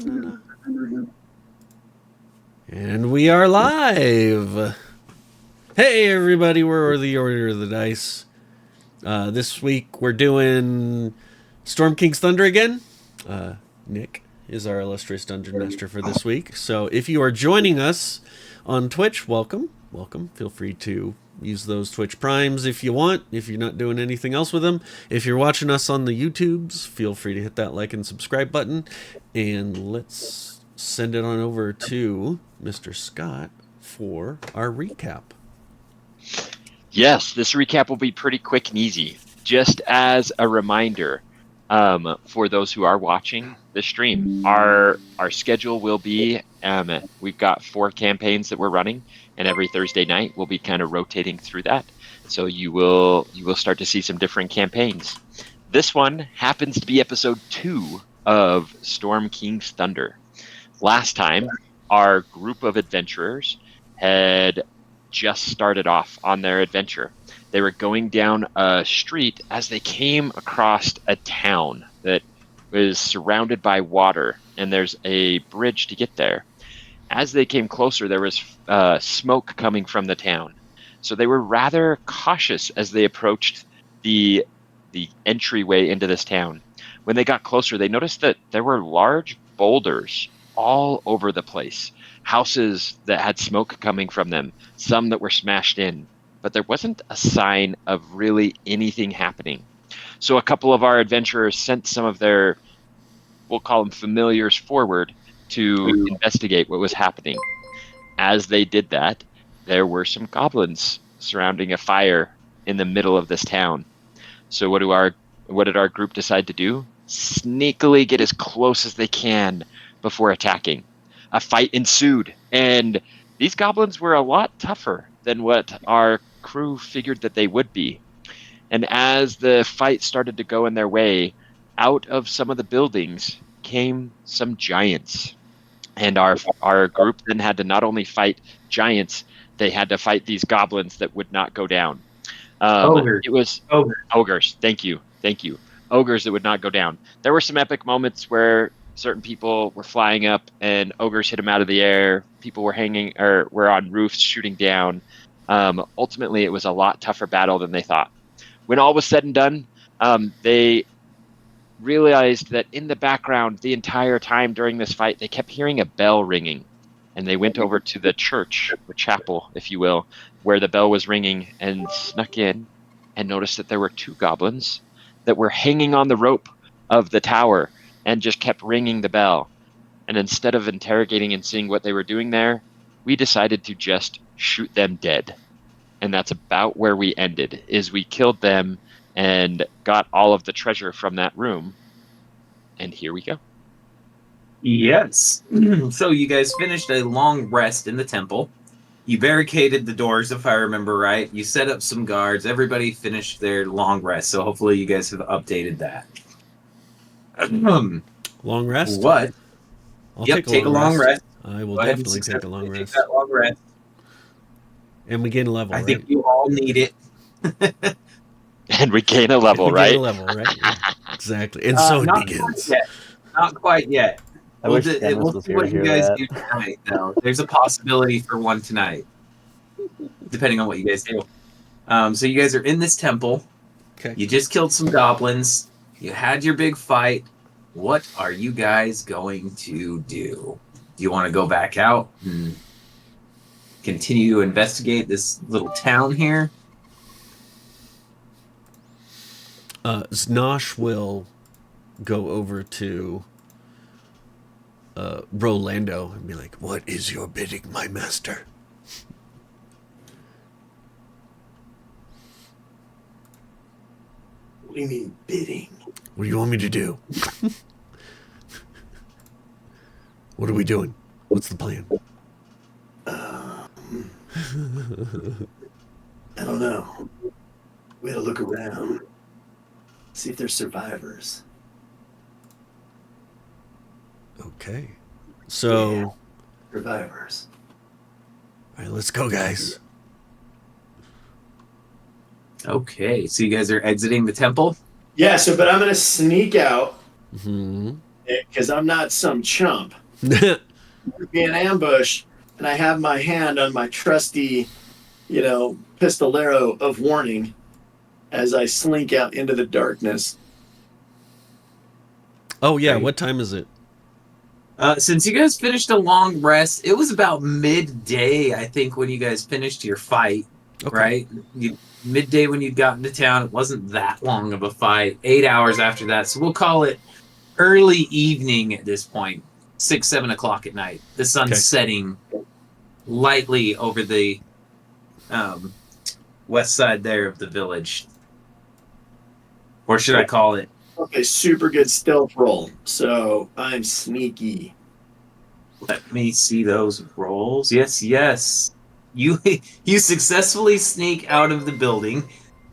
And we are live. Hey, everybody, we're the Order of the Dice. This week we're doing Storm King's Thunder again. Nick is our illustrious dungeon master for this week. So if you are joining us on Twitch, welcome. Welcome. Feel free to use those Twitch Primes if you want, if you're not doing anything else with them. If you're watching us on the YouTubes, feel free to hit that like and subscribe button. And let's send it on over to Mr. Scott for our recap. Yes, this recap will be pretty quick and easy. Just as a reminder, for those who are watching the stream, our schedule will be, we've got 4 campaigns that we're running, and every Thursday night we'll be kind of rotating through that. So you will start to see some different campaigns. This one happens to be episode 2 of Storm King's Thunder. Last time, our group of adventurers had just started off on their adventure. They were going down a street as they came across a town that was surrounded by water, and there's a bridge to get there. As they came closer, there was smoke coming from the town. So they were rather cautious as they approached the entryway into this town. When they got closer, they noticed that there were large boulders all over the place. Houses that had smoke coming from them, some that were smashed in, but there wasn't a sign of really anything happening. So a couple of our adventurers sent some of their, we'll call them familiars, forward to investigate what was happening. As they did that, there were some goblins surrounding a fire in the middle of this town. So what did our group decide to do? Sneakily get as close as they can before attacking. A fight ensued, and these goblins were a lot tougher than what our crew figured that they would be. And as the fight started to go in their way, out of some of the buildings came some giants. And our group then had to not only fight giants, they had to fight these goblins that would not go down. Ogres. It was ogres. Thank you. Ogres that would not go down. There were some epic moments where certain people were flying up and ogres hit them out of the air. People were hanging or were on roofs shooting down. Ultimately, it was a lot tougher battle than they thought. When all was said and done, they realized that in the background, the entire time during this fight, they kept hearing a bell ringing. And they went over to the church, or chapel, if you will, where the bell was ringing, and snuck in and noticed that there were 2 goblins that were hanging on the rope of the tower and just kept ringing the bell. And instead of interrogating and seeing what they were doing there, we decided to just shoot them dead. And that's about where we ended, is we killed them and got all of the treasure from that room. And here we go. Yes. So you guys finished a long rest in the temple. You barricaded the doors, if I remember right. You set up some guards. Everybody finished their long rest. So hopefully you guys have updated that. Long rest? What? I'll take a long rest. I will definitely take a long rest. That long rest. And we gain a level, I think you all need it. And we gain a level, we right? Gain a level, right? Exactly. And so it begins. Not quite yet. We'll Dennis see what you guys do tonight, though. There's a possibility for one tonight, depending on what you guys do. So you guys are in this temple. Okay. You just killed some goblins. You had your big fight. What are you guys going to do? Do you want to go back out and continue to investigate this little town here? Znosh will go over to Rolando and be like, "What is your bidding, my master?" What do you mean bidding? What do you want me to do? What are we doing? What's the plan? I don't know. We gotta look around. See if there's survivors. Okay. So... Yeah. Survivors. All right, let's go, guys. Okay, so you guys are exiting the temple? Yeah, but I'm gonna sneak out Mm-hmm. because I'm not some chump. Be an ambush, and I have my hand on my trusty, pistolero of warning as I slink out into the darkness. Oh yeah, Great. what time is it? Since you guys finished a long rest, it was about midday, I think, when you guys finished your fight, Okay. right? Midday when you'd gotten to town. It wasn't that long of a fight. 8 hours after that, so we'll call it early evening at this point. 6, 7 o'clock at night. The sun's Okay. setting lightly over the west side there of the village. Or should I call it? Okay, super good stealth roll. So I'm sneaky. Let me see those rolls. Yes. You successfully sneak out of the building.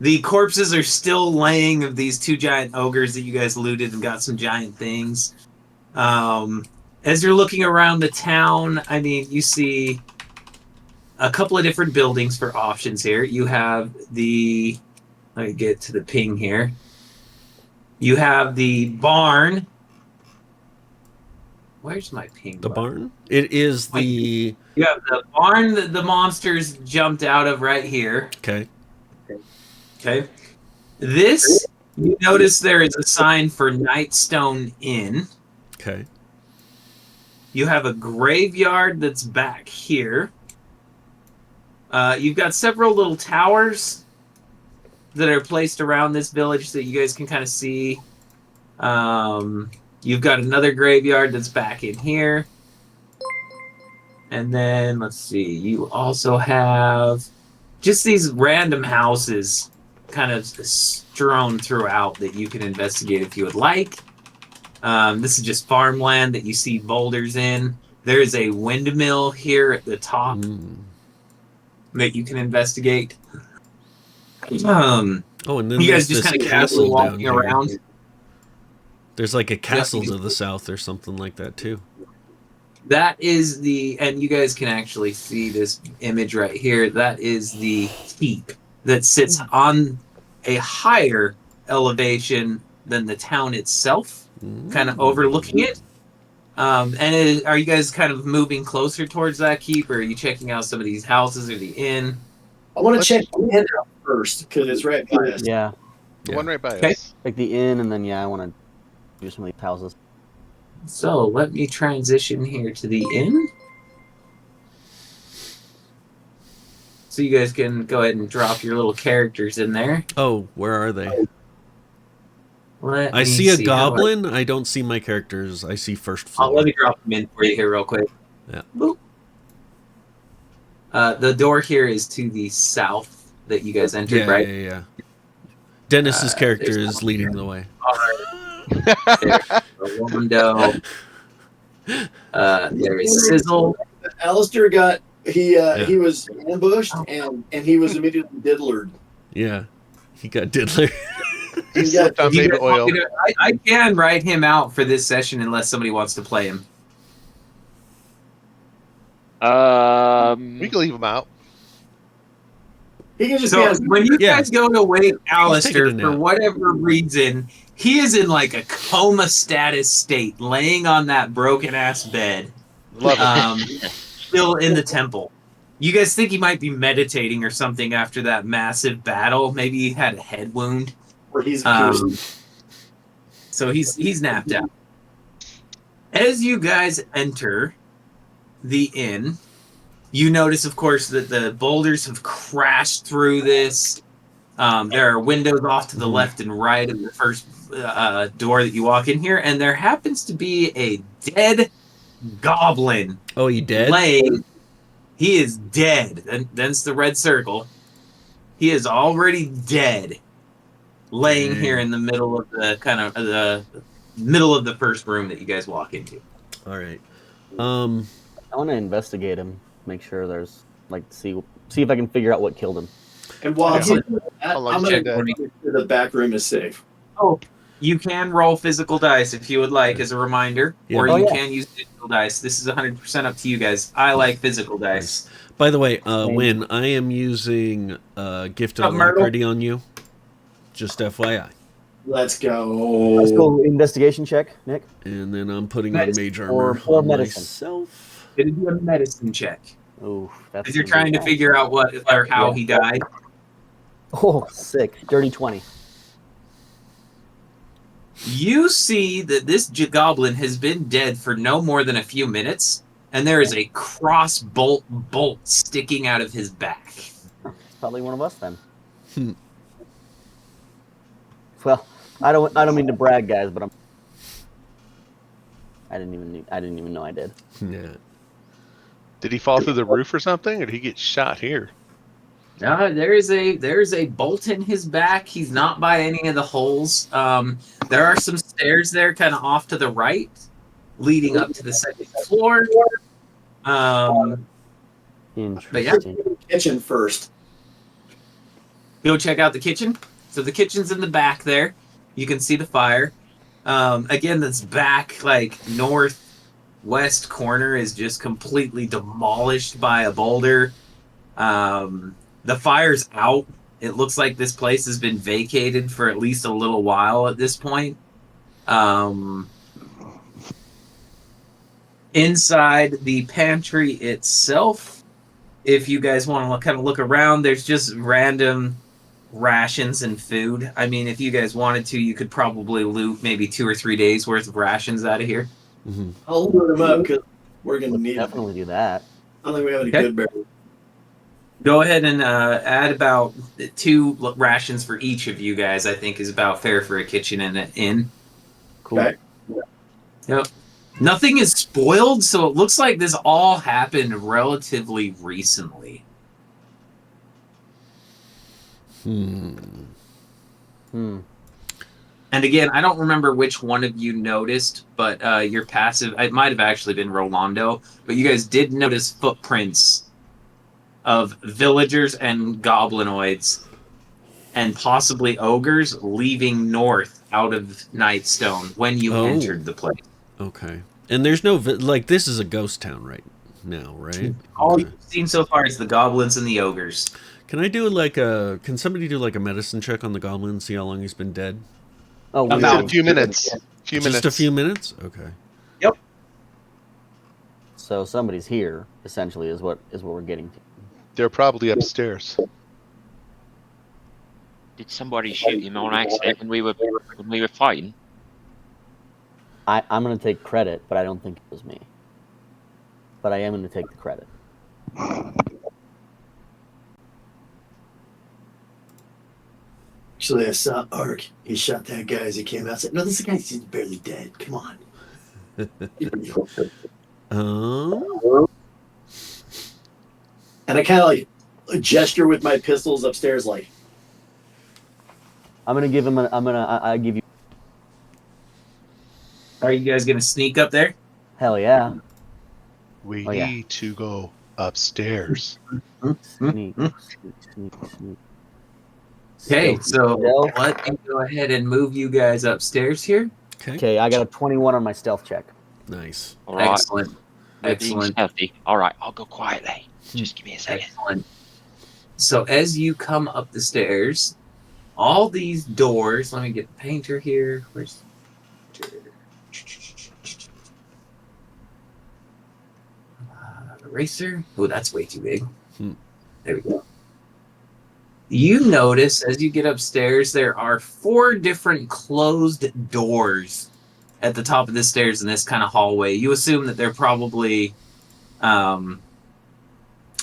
The corpses are still laying of these 2 giant ogres that you guys looted and got some giant things. As you're looking around the town, I mean, you see a couple of different buildings for options here. You have let me get to the ping here. You have the barn. Where's my ping? The button? barn? It is the... You have the barn that the monsters jumped out of right here. Okay. Okay. This, you notice there is a sign for Nightstone Inn. Okay. You have a graveyard that's back here. You've got several little towers that are placed around this village that you guys can kind of see. You've got another graveyard that's back in here. And then, let's see, you also have just these random houses kind of strewn throughout that you can investigate if you would like. This is just farmland that you see boulders in. There's a windmill here at the top that you can investigate. Oh, and then You there's guys just this kind of castle down walking here. around. There's like a castle to the south or something like that too. That is and you guys can actually see this image right here. That is the keep that sits on a higher elevation than the town itself, kind of overlooking it. Are you guys kind of moving closer towards that keep, or are you checking out some of these houses or the inn? I want to check the inn out first because it's right by us. Yeah, The one right by Okay. us. like the inn, and then I want to do some of these houses. So let me transition here to the inn. So you guys can go ahead and drop your little characters in there. Oh, where are they? Let I me see a how goblin. I don't see my characters. I see first floor. let me drop them in for you here real quick. Yeah. Boop. The door here is to the south that you guys entered, right? Yeah. Dennis's character there's is leading the way. There's Orlando. There is Sizzle. Alistair got he was ambushed and he was immediately diddlered. Yeah, he got diddler. He He slipped got on You baby guys want oil. me to- I can write him out for this session unless somebody wants to play him. We can leave him out. he can just So be on, when you Yeah. guys go to wake Alistair, taking a for nap. whatever reason, he is in like a coma status state, laying on that broken ass bed, Love it. still in the temple. You guys think he might be meditating or something after that massive battle? Maybe he had a head wound. where he's So he's napped out. As you guys enter the inn, you notice, of course, that the boulders have crashed through this. There are windows off to the left and right of the first door that you walk in here, and there happens to be a dead goblin Oh, he dead? laying. He is dead. That's the red circle. He is already dead, laying Dang. here in the middle of the middle of the first room that you guys walk into. All right. I want to investigate him, make sure there's see if I can figure out what killed him. and while Yeah. he's doing that, How long I'm did gonna you go make sure the back room is safe. Oh, you can roll physical dice if you would like, as a reminder, Yeah. or Oh, you yeah. can use digital dice. This is 100% up to you guys. I like physical dice. By the way, Same. Win, I am using Gift of Myrtle? Alacrity on you. Just FYI. Let's go. Let's go investigation check, Nick. And then I'm putting on Medicine mage or armor on medicine. myself. Gonna do a medicine check. Oh, that's Because you're trying to figure out what or how he died. Oh, sick. Dirty 20. You see that this goblin has been dead for no more than a few minutes, and there is a cross bolt sticking out of his back. It's probably one of us then. Well, I don't mean to brag, guys, but I didn't even know I did. Yeah. Did he fall through the roof or something, or did he get shot here? There is a bolt in his back. He's not by any of the holes. There are some stairs there, kind of off to the right, leading up to the second floor. Interesting. But yeah, Kitchen first. go check out the kitchen. So the kitchen's in the back there. You can see the fire. Again, this back, like northwest corner, is just completely demolished by a boulder. The fire's out. It looks like this place has been vacated for at least a little while at this point. Inside the pantry itself, if you guys want to kind of look around, there's just random rations and food. I mean, if you guys wanted to, you could probably loot maybe 2 or 3 days worth of rations out of here. Mm-hmm. I'll load them up because we're going to need them. Definitely do that. I don't think we have any Okay. good berries. Go ahead and add about 2 rations for each of you guys. I think is about fair for a kitchen and an inn. Cool. Okay. Yep. Nothing is spoiled, so it looks like this all happened relatively recently. Hmm. And again, I don't remember which one of you noticed, but your passive, it might have actually been Rolando, but you guys did notice footprints of villagers and goblinoids and possibly ogres leaving north out of Nightstone when you entered the place. Okay. And there's no this is a ghost town right now, right? All Okay. you've seen so far is the goblins and the ogres. Can somebody do like a medicine check on the goblin and see how long he's been dead? Oh, About- Just a few minutes. Just a few minutes? Okay. So somebody's here. Essentially, is what we're getting to. They're probably upstairs. Did somebody shoot him on accident when we were fighting? I'm gonna take credit, but I don't think it was me. But I am gonna take the credit. Actually, I saw Ark. He shot that guy as he came out. I said, no, this guy's barely dead. Come on. And I kind of like gesture with my pistols upstairs, like, I'm gonna give him. I give you. Are you guys going to sneak up there? Hell yeah. We Oh, yeah. need to go upstairs. Sneak. Okay, so Stealth. let me go ahead and move you guys upstairs here. Okay. Okay, I got a 21 on my stealth check. Nice. All right. Excellent. We're being Excellent. stealthy. All right, I'll go quietly. Just give me a second. Excellent. So as you come up the stairs, all these doors, let me get the painter here. Where's eraser? Oh, that's way too big. There we go. You notice as you get upstairs, there are 4 different closed doors at the top of the stairs in this kind of hallway. You assume that they're probably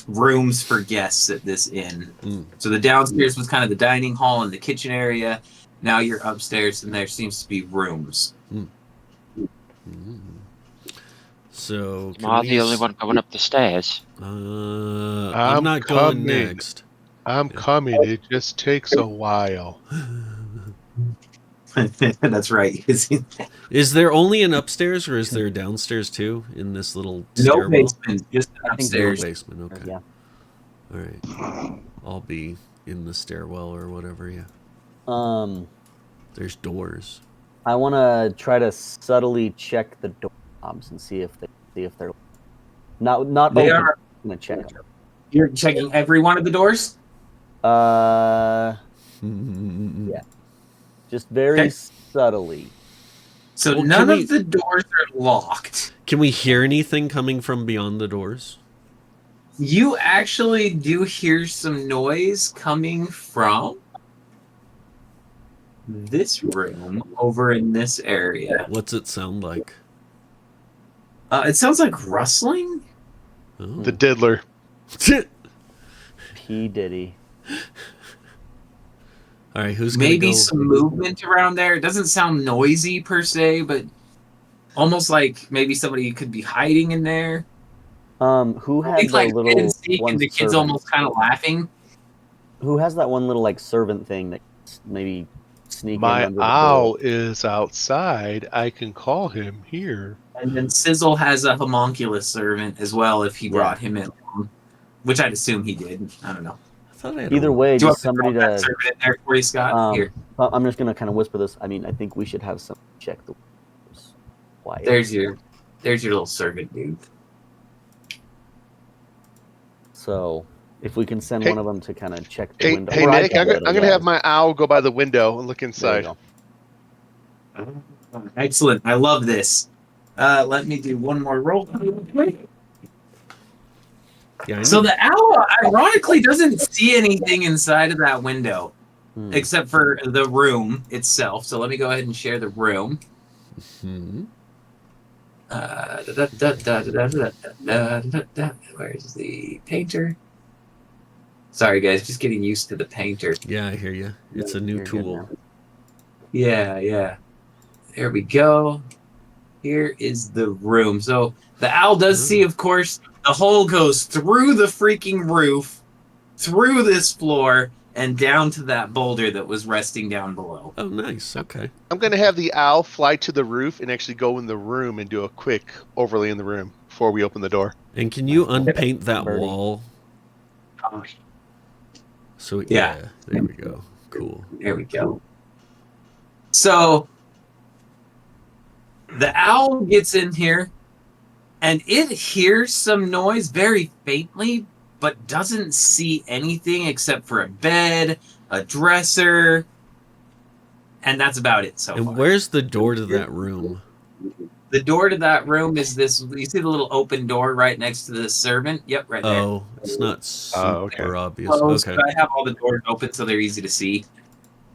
rooms for guests at this inn. So the downstairs was kind of the dining hall and the kitchen area. Now you're upstairs and there seems to be rooms. So Am I the only one going up the stairs? I'm not going coming. next. I'm coming. It just takes a while. That's right. Is there only an upstairs or is there downstairs too in this little No stairwell? basement, just I think upstairs. Basement, okay. Yeah. All right. I'll be in the stairwell or whatever, yeah. There's doors. I want to try to subtly check the doorknobs and see if they're not They open. are. I'm gonna check them. You're checking every one of the doors? Yeah. just very Okay. subtly. So Well, none can of the doors are locked. Can we hear anything coming from beyond the doors? You actually do hear some noise coming from this room over in this area. What's it sound like? It sounds like rustling. Oh. The diddler. P. Diddy. All right, who's Maybe gonna go? some movement around there. It doesn't sound noisy per se, but almost like maybe somebody could be hiding in there. Who had It's the like hide little and seek, one and the kid's servant? almost kind of laughing. Who has that one little like servant thing that maybe sneak in My under the owl door? is outside. I can call him here. And then Sizzle has a homunculus servant as well if he Yeah. brought him in, which I'd assume he did. I don't know. I thought I had Either a- way, Do you want just me to somebody throw that to. servant in there for you, Scott? Here, I'm just gonna kind of whisper this. I mean, I think we should have some check the windows. Quiet. there's your little servant, dude. So if we can send Hey- one of them to kind of check the Hey, window. hey Or I Nick, can I'm do it, going to I have guess. my owl go by the window and look There you inside. go. Excellent. I love this. Let me do one more roll. Yeah, I So know. the owl, ironically, doesn't see anything inside of that window Hmm. except for the room itself. So let me go ahead and share the room. Where's the painter? Sorry, guys, just getting used to the painter. Yeah, I hear you. It's a new You're good tool. now. Yeah. There we go. Here is the room. So the owl does see, of course, the hole goes through the freaking roof, through this floor, and down to that boulder that was resting down below. Oh, nice. Okay. I'm going to have the owl fly to the roof and actually go in the room and do a quick overlay in the room before we open the door. And can you unpaint that Birdie. wall? So Yeah. yeah, there we go. Cool. There we go. So the owl gets in here and it hears some noise very faintly, but doesn't see anything except for a bed, a dresser, and that's about it so And far. where's the door to that room? The door to that room is this. You see the little open door right next to the servant? Yep, right there. Oh, it's not super okay. obvious. Closed, Okay. but I have all the doors open so they're easy to see.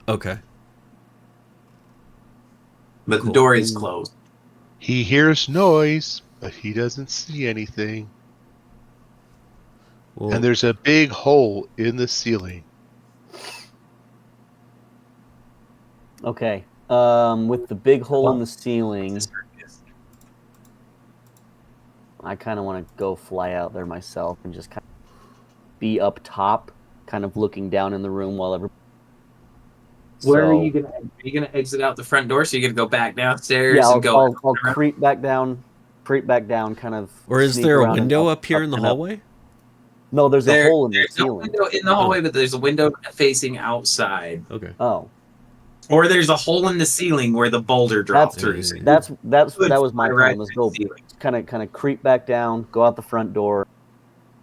Okay. But Cool. the door is closed. He hears noise, but he doesn't see anything. Well, And there's a big hole in the ceiling. Okay. With the big hole in the ceiling, I kind of want to go fly out there myself and just kind of be up top, kind of looking down in the room while everybody. Where are So- you gonna? Are you gonna exit out the front door? So you're gonna go back downstairs Yeah, and go. I'll creep back down, kind of. or is sneak there a around and window up here in the and up. hallway? No, there's a hole in the There's no ceiling. window in the hallway, but there's a window facing outside, Okay. Oh, or there's a hole in the ceiling where the boulder dropped That's- through. that Could was my fly right plan. Was to go the ceiling. kind of creep back down, go out the front door,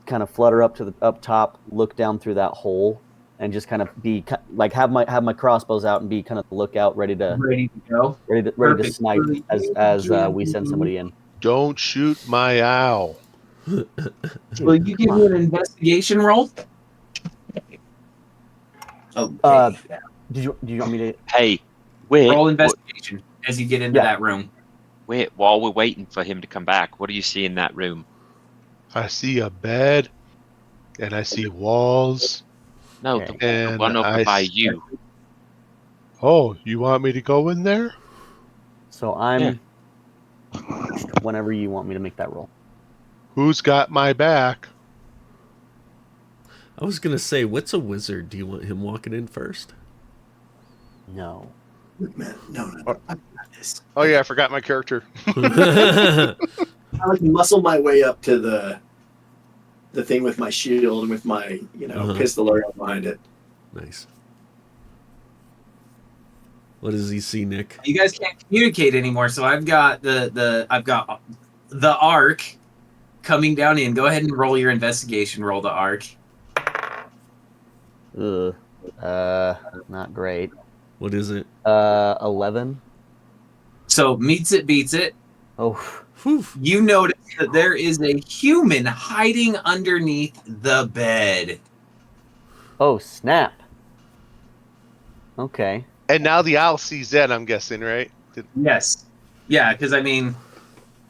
kind of flutter up to the up top, look down through that hole, and just kind of be like have my crossbows out and be kind of the lookout, ready to Ready to go. Perfect. snipe as we send somebody in. Don't shoot my owl. Will you give me an investigation roll? Okay. Do you want me to? Hey, wait. Roll investigation as you get into Yeah. that room. Wait, while we're waiting for him to come back, what do you see in that room? I see a bed, and I see walls. No, Okay. the And one over I by s- you. Oh, you want me to go in there? So I'm. Whenever you want me to make that roll. Who's got my back? I was gonna say, what's a wizard? Do you want him walking in first? No. Man, no. I got this. Oh yeah, I forgot my character. I like muscle my way up to the thing with my shield and with my pistol right behind it. Nice. What does he see, Nick? You guys can't communicate anymore, so I've got the arc coming down in. Go ahead and roll your investigation. Roll the arc. Ugh. Not great. What is it? 11. So meets it, beats it. Oh, Whew. You notice that there is a human hiding underneath the bed. oh, snap. Okay. And now the owl sees that, I'm guessing, right? Yes. Yeah, because I mean,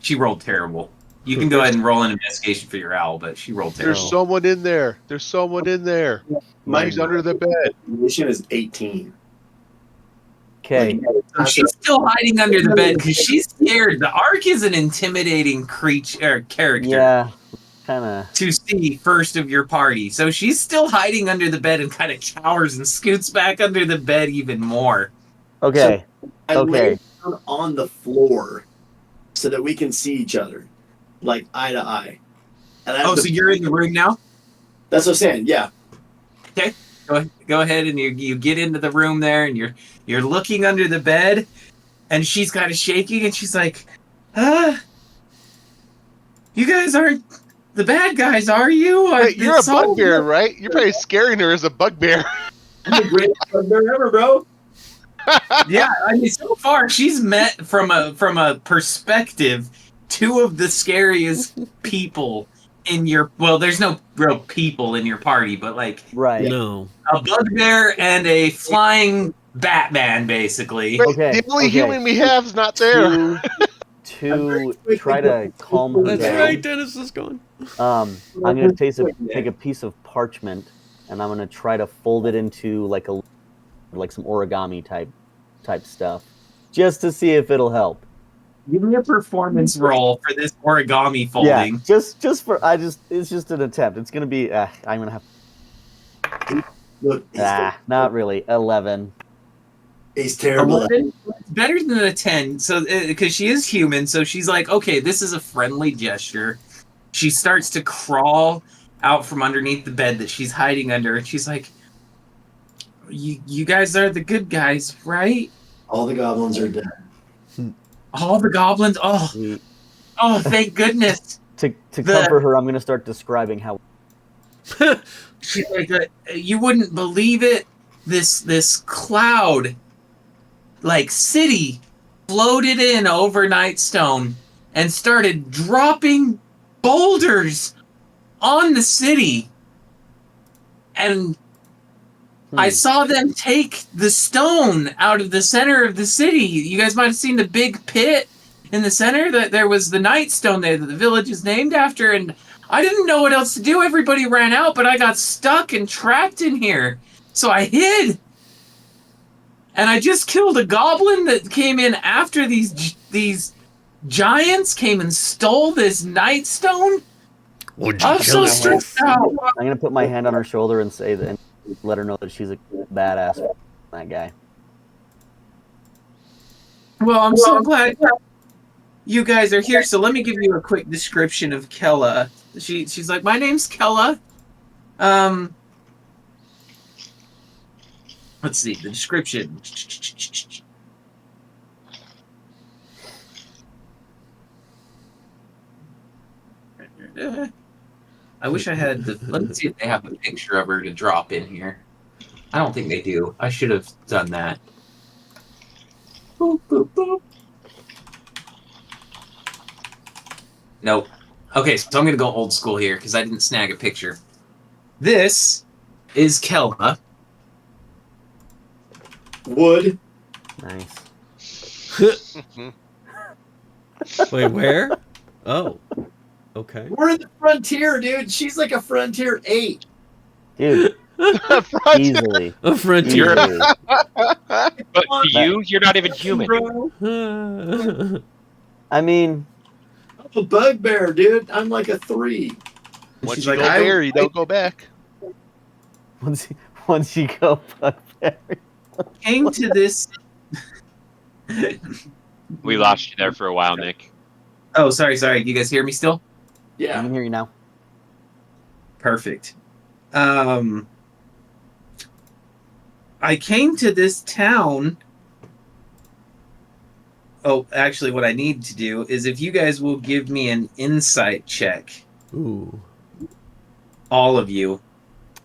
she rolled terrible. You can go ahead and roll an investigation for your owl, but she rolled There's terrible. someone in there. There's someone in there. My He's under the bed. condition is 18. Okay. So she's still hiding under the bed because she's scared. The Ark is an intimidating character Yeah. Kind of. to see first of your party. So she's still hiding under the bed and kind of cowers and scoots back under the bed even more. Okay. I Okay. lay down on the floor so that we can see each other, like eye to eye. And I have Oh, so you're in the room now? That's what I'm saying. Yeah. Go ahead and you get into the room there and you're looking under the bed and she's kind of shaking and she's like, you guys aren't the bad guys, are you? Wait, you're a bugbear, right? You're probably scaring her as a bugbear. I'm the greatest bugbear ever, bro. Yeah, I mean, so far she's met from a perspective two of the scariest people in your. Well, there's no real people in your party, but like Right. No. a bugbear and a flying Batman, basically. Wait, Okay, the only okay. human we have is not there. To try to calm her That's down. right. Dennis is gone. I'm gonna take a piece of parchment and I'm gonna try to fold it into like some origami type stuff, just to see if it'll help. Give me a performance roll for this origami folding. Yeah, just for it's just an attempt. It's gonna be I'm gonna have Look, not really 11. he's terrible. 11? It's better than a 10. So, because she is human, so she's like, okay, this is a friendly gesture. She starts to crawl out from underneath the bed that she's hiding under, and she's like, "You guys are the good guys, right? All the goblins are dead. All the goblins. Oh, thank goodness." To comfort her, I'm gonna start describing how. She's like, "You wouldn't believe it. This cloud, like city, floated in over Nightstone and started dropping boulders on the city. And I saw them take the stone out of the center of the city. You guys might have seen the big pit in the center. That there was the Nightstone there that the village is named after. And I didn't know what else to do. Everybody ran out, but I got stuck and trapped in here. So I hid. And I just killed a goblin that came in after these giants came and stole this Nightstone. I'm so stressed out. I'm gonna put my hand on her shoulder and say that, and let her know that she's a badass. That guy. Well, I'm so glad you guys are here. So let me give you a quick description of Kella. She's like, my name's Kella. Let's see the description. I wish I had the. Let me see if they have a picture of her to drop in here. I don't think they do. I should have done that. Boop, boop, boop. Nope. Okay, so I'm going to go old school here because I didn't snag a picture. This is Kelma. Wood. Nice. Wait, where? Oh. Okay. We're in the frontier, dude. She's like a frontier 8. Dude, easily. A frontier. Easily. But to you, you're not even human. I mean, I'm a bugbear, dude. I'm like a 3. Once She's you like, go there, you don't go back. once you go bugbear. Came to this. We lost you there for a while, Nick. Oh, sorry. You guys hear me still? I Yeah. can hear you now. Perfect. I came to this town. Oh, actually, what I need to do is if you guys will give me an insight check, Ooh. all of you.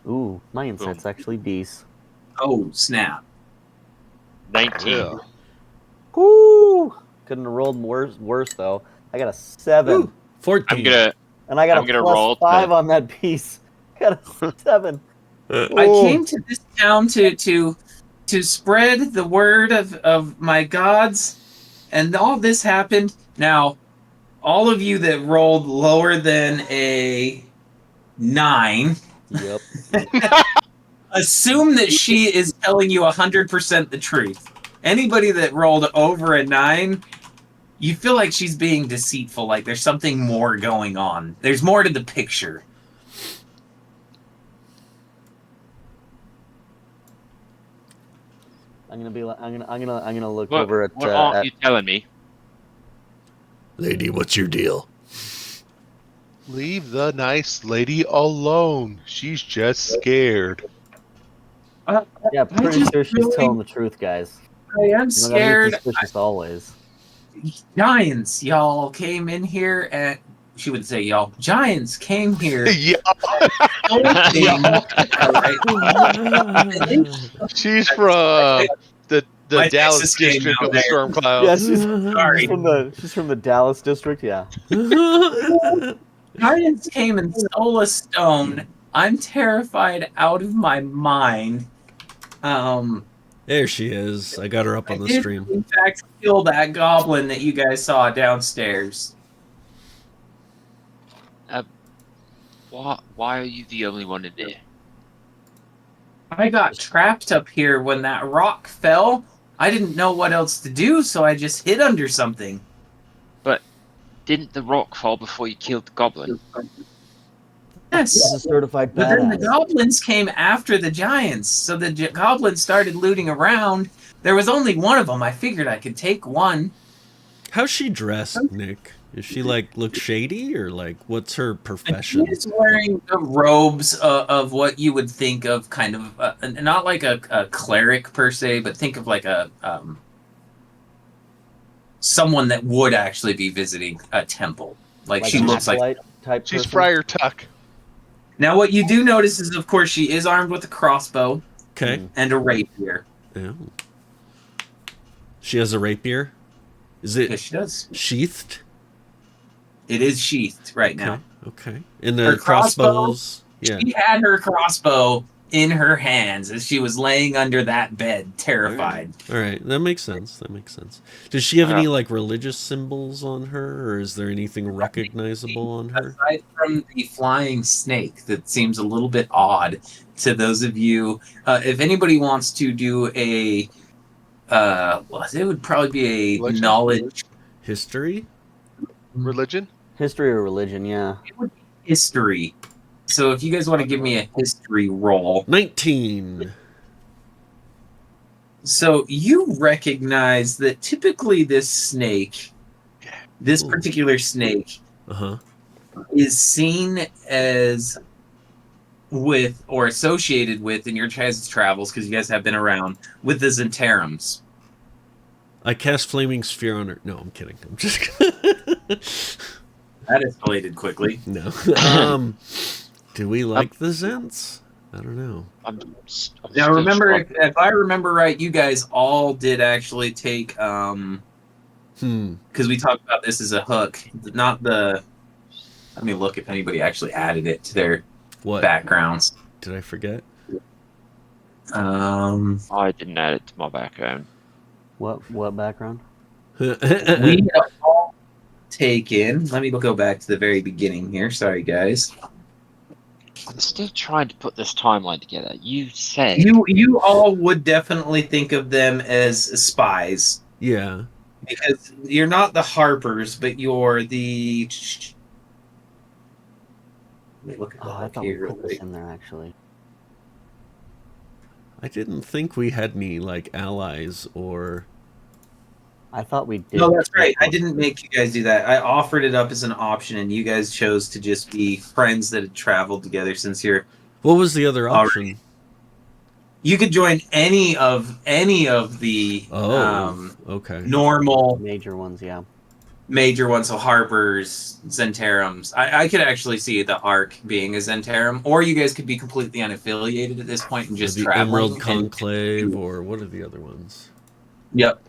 Ooh, my insight's actually decent. Oh, snap. 19. Yeah. Woo! Couldn't have rolled worse though. I got a 7, Ooh, 14. I'm gonna and I got I'm a gonna plus roll 5 to- on that piece. I got a 7. I came to this town to spread the word of my gods, and all this happened. Now, all of you that rolled lower than a 9, Yep. assume that she is telling you 100% the truth. Anybody that rolled over a 9, you feel like she's being deceitful, like there's something more going on. There's more to the picture. I'm gonna look What, over at. what aren't you telling me? Lady, what's your deal? Leave the nice lady alone. She's just scared. Yeah, pretty just sure she's really- telling the truth, guys. I am You don't gotta scared. be suspicious always. Giants, y'all came in here and she would say, y'all. Giants came here. Yeah, she's from the My Dallas Texas game district out of the there. storm cloud. Yeah, Sorry. she's from the Dallas district. Yeah. Giants came and stole a stone. I'm terrified out of my mind. There she is. I got her up I on the did, stream. in fact, kill that goblin that you guys saw downstairs. Why are you the only one in there? I got trapped up here when that rock fell. I didn't know what else to do, so I just hid under something. Didn't the rock fall before you killed the goblin? Yes. She's a certified But then the badass. goblins came after the giants, so the goblins started looting around. There was only one of them. I figured I could take one. How's she dressed, Nick? Is she like look shady or like what's her profession? She's wearing the robes of what you would think of kind of not like a cleric per se, but think of like a someone that would actually be visiting a temple. Like she an looks like. acolyte type. She's person. Friar Tuck. Now, what you do notice is, of course, she is armed with a crossbow Okay. and a rapier. Yeah. She has a rapier. Is Yes, it she does. sheathed? It is sheathed right now. Okay. And Her the crossbow- crossbows. Yeah. She had her crossbow in her hands as she was laying under that bed, terrified. All right. That makes sense. Does she have Yeah. any like religious symbols on her, or is there anything recognizable on her? Aside from the flying snake, that seems a little bit odd to those of you. If anybody wants to do a, well, it would probably be a Religion? knowledge History? Religion? History or religion? Yeah. history. So if you guys want to give me a history roll. 19. So you recognize that typically this Ooh. particular snake, Uh-huh. is seen as with or associated with in your guys' travels, because you guys have been around, with the Zentarum. I cast Flaming Sphere on her. No, I'm kidding. I'm just That escalated quickly. No. Do we like the Zents? I don't know. I'm Now still remember, struggling. if I remember right, you guys all did actually take because we talked about this as a hook, not the. Let me look if anybody actually added it to their What? backgrounds. Did I forget? I didn't add it to my background. What background? We have all taken. Let me go back to the very beginning here. Sorry, guys. I'm still trying to put this timeline together. You said You all would definitely think of them as spies Yeah. because you're not the Harpers, but you're the. Let me look at Oh, I that thought we here real put this quick. in there actually. I didn't think we had any like allies or I thought we did. No, that's right. I didn't make you guys do that. I offered it up as an option, and you guys chose to just be friends that had traveled together. Since you're, what was the other All right. option? you could join any of the Okay. normal Major ones, yeah. major ones. So Harpers, Zentarums. I could actually see the Ark being a Zentarum, or you guys could be completely unaffiliated at this point and just the travel. Emerald Conclave or what are the other ones? Yep.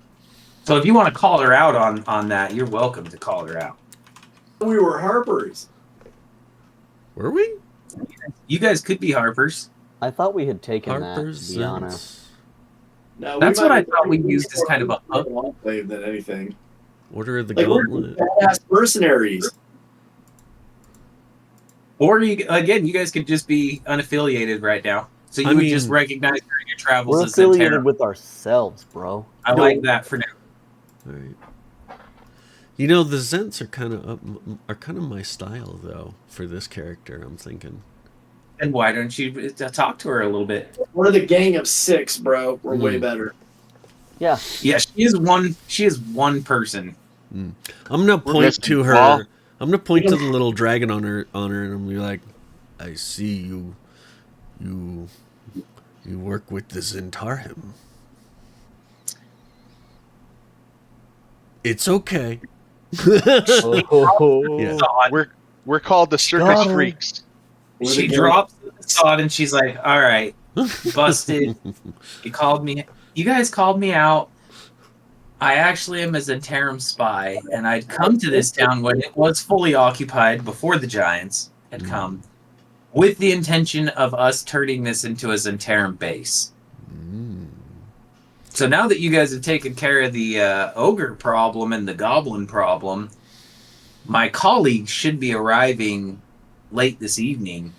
So if you want to call her out on that, you're welcome to call her out. We were Harpers. Were we? You guys could be Harpers. I thought we had taken Harper's that, to be honest. No, That's we what I might be thought we used as kind of a hook. more enclave than anything. Order of the Like we're Gauntlet. badass mercenaries. Or you guys could just be unaffiliated right now. So you would just recognize during your travels We're as affiliated Zentera. with ourselves, bro. I like that for now. Right. You know, the Zents are kind of my style though for this character. I'm thinking. And why don't you talk to her a little bit? We're the gang of 6, bro. We're way better. Yeah. Yeah, she is one person. I'm gonna point to her. Wall. I'm gonna point to the little dragon on her, and I'm gonna be like, "I see you. You work with the Zentarim. It's okay." Oh. Yeah. We're called the Circus Freaks. She drops the sod and she's like, "All right, busted. You guys called me out. I actually am a Zentarum spy, and I'd come to this town when it was fully occupied before the Giants had come, with the intention of us turning this into a Zentarum base. So now that you guys have taken care of the ogre problem and the goblin problem, my colleague should be arriving late this evening.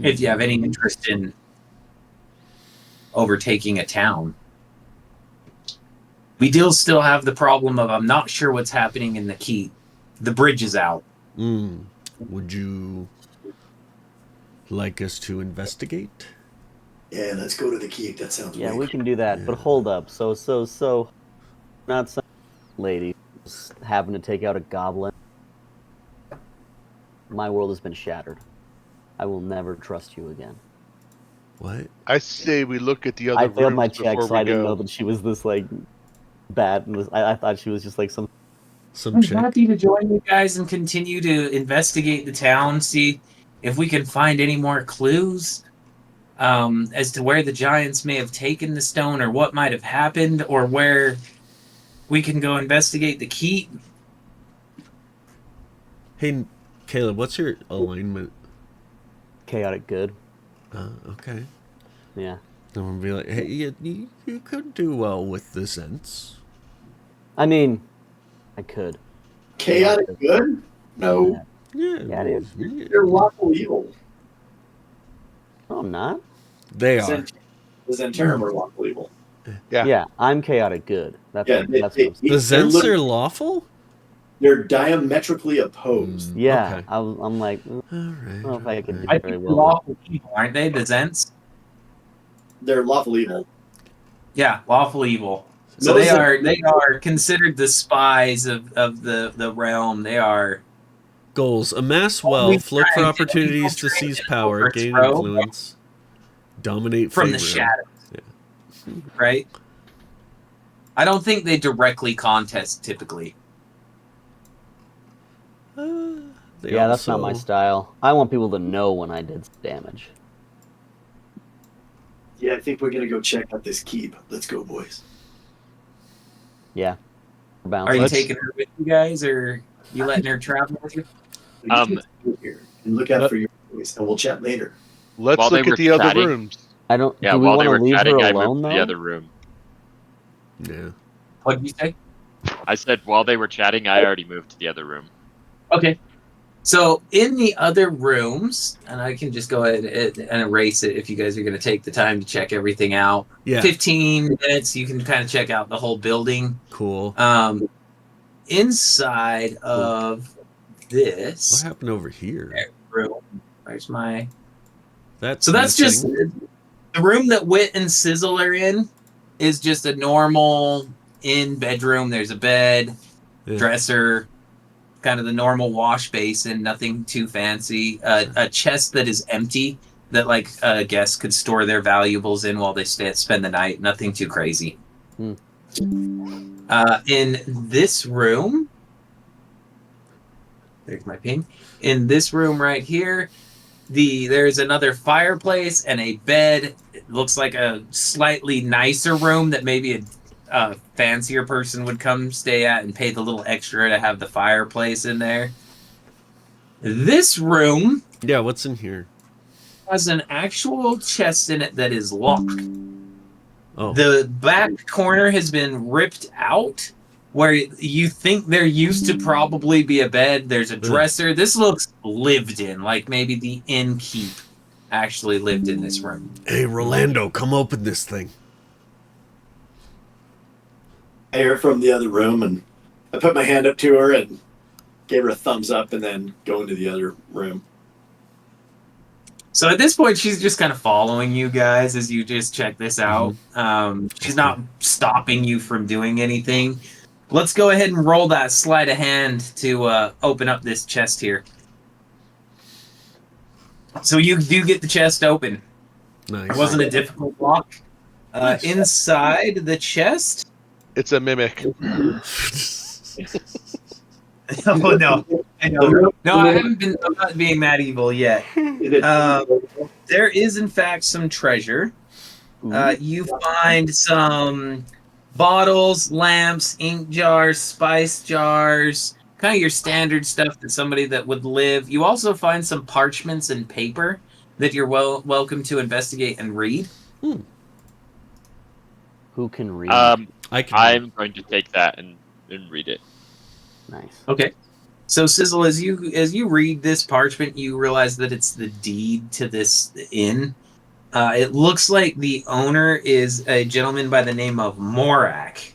If you have any interest in overtaking a town. We still have the problem of I'm not sure what's happening in the keep. The bridge is out. Would you like us to investigate? Yeah, let's go to the keep. That sounds Yeah, weird. we can do that. But hold up. So, not some lady having to take out a goblin. My world has been shattered. I will never trust you again. What? I say we look at the other I failed my rooms check, before so we I didn't go. know that she was this like bad. And I thought she was just like some. I'm chick. happy to join you guys and continue to investigate the town, see if we can find any more clues as to where the Giants may have taken the stone or what might have happened or where we can go investigate the keep. Hey, Caleb, what's your alignment? Chaotic good. Okay. Yeah. I'm gonna be like, hey, you could do well with the Zents. I mean, I could. Chaotic good? No. Yeah, Yeah, it is. You're lawful evil. No, I'm not. They are. The Zentarum are lawful evil. Yeah, I'm chaotic good. That's Yeah, what I'm saying. The Zents are lawful? They're diametrically opposed. Yeah, Okay. I'm like, All right. I don't know if I could do I very think well. lawful evil, aren't they? The Zents? They're lawful evil. Yeah, lawful evil. So Those they are considered the spies of the realm. They are Goals: amass Only wealth, look for trying to opportunities to infiltrate seize and power, gain overthrow influence, dominate from the favor. shadows. Right? I don't think they directly contest typically. They Yeah, that's not my also- style. I want people to know when I did damage. Yeah, I think we're gonna go check out this keep. Let's go, boys. Yeah. Are you Let's- taking her with you guys, or you letting her travel with you? We just need to go here and look out for your boys, and we'll chat later. Let's While they look were at the other chatting- rooms. I don't. Yeah, do we while want they to were leave chatting, her I alone moved to though? the other room. Yeah. What did you say? I said while they were chatting, I already moved to the other room. Okay. So in the other rooms, and I can just go ahead and erase it if you guys are going to take the time to check everything out. Yeah. 15 minutes, you can kind of check out the whole building. Cool. Inside of What this happened over here? room, where's my... That's So that's just... missing. The room that Wit and Sizzle are in is just a normal bedroom. There's a bed, Yeah. dresser, kind of the normal wash basin, nothing too fancy. A chest that is empty that like guests could store their valuables in while they spend the night. Nothing too crazy. In this room, there's my ping. In this room right here, there's another fireplace and a bed. It looks like a slightly nicer room that maybe had a fancier person would come stay at and pay the little extra to have the fireplace in there. This room Yeah, what's in here? has an actual chest in it that is locked. Oh. The back corner has been ripped out where you think there used to probably be a bed. There's a dresser. This looks lived in, like maybe the innkeep actually lived in this room. Hey, Rolando, come open this thing. I hear from the other room, and I put my hand up to her and gave her a thumbs up, and then go into the other room. So at this point, she's just kind of following you guys as you just check this out. She's not stopping you from doing anything. Let's go ahead and roll that sleight of hand to open up this chest here. So you do get the chest open. Nice. It wasn't a difficult lock. Nice. Inside the chest... It's a mimic. Oh, no. I know. No, I'm not being that evil yet. There is, in fact, some treasure. You find some bottles, lamps, ink jars, spice jars, kind of your standard stuff that somebody that would live. You also find some parchments and paper that you're welcome to investigate and read. Who can read? I'm going to take that and read it. Nice. Okay. So Sizzle, as you read this parchment, you realize that it's the deed to this inn. It looks like the owner is a gentleman by the name of Morak.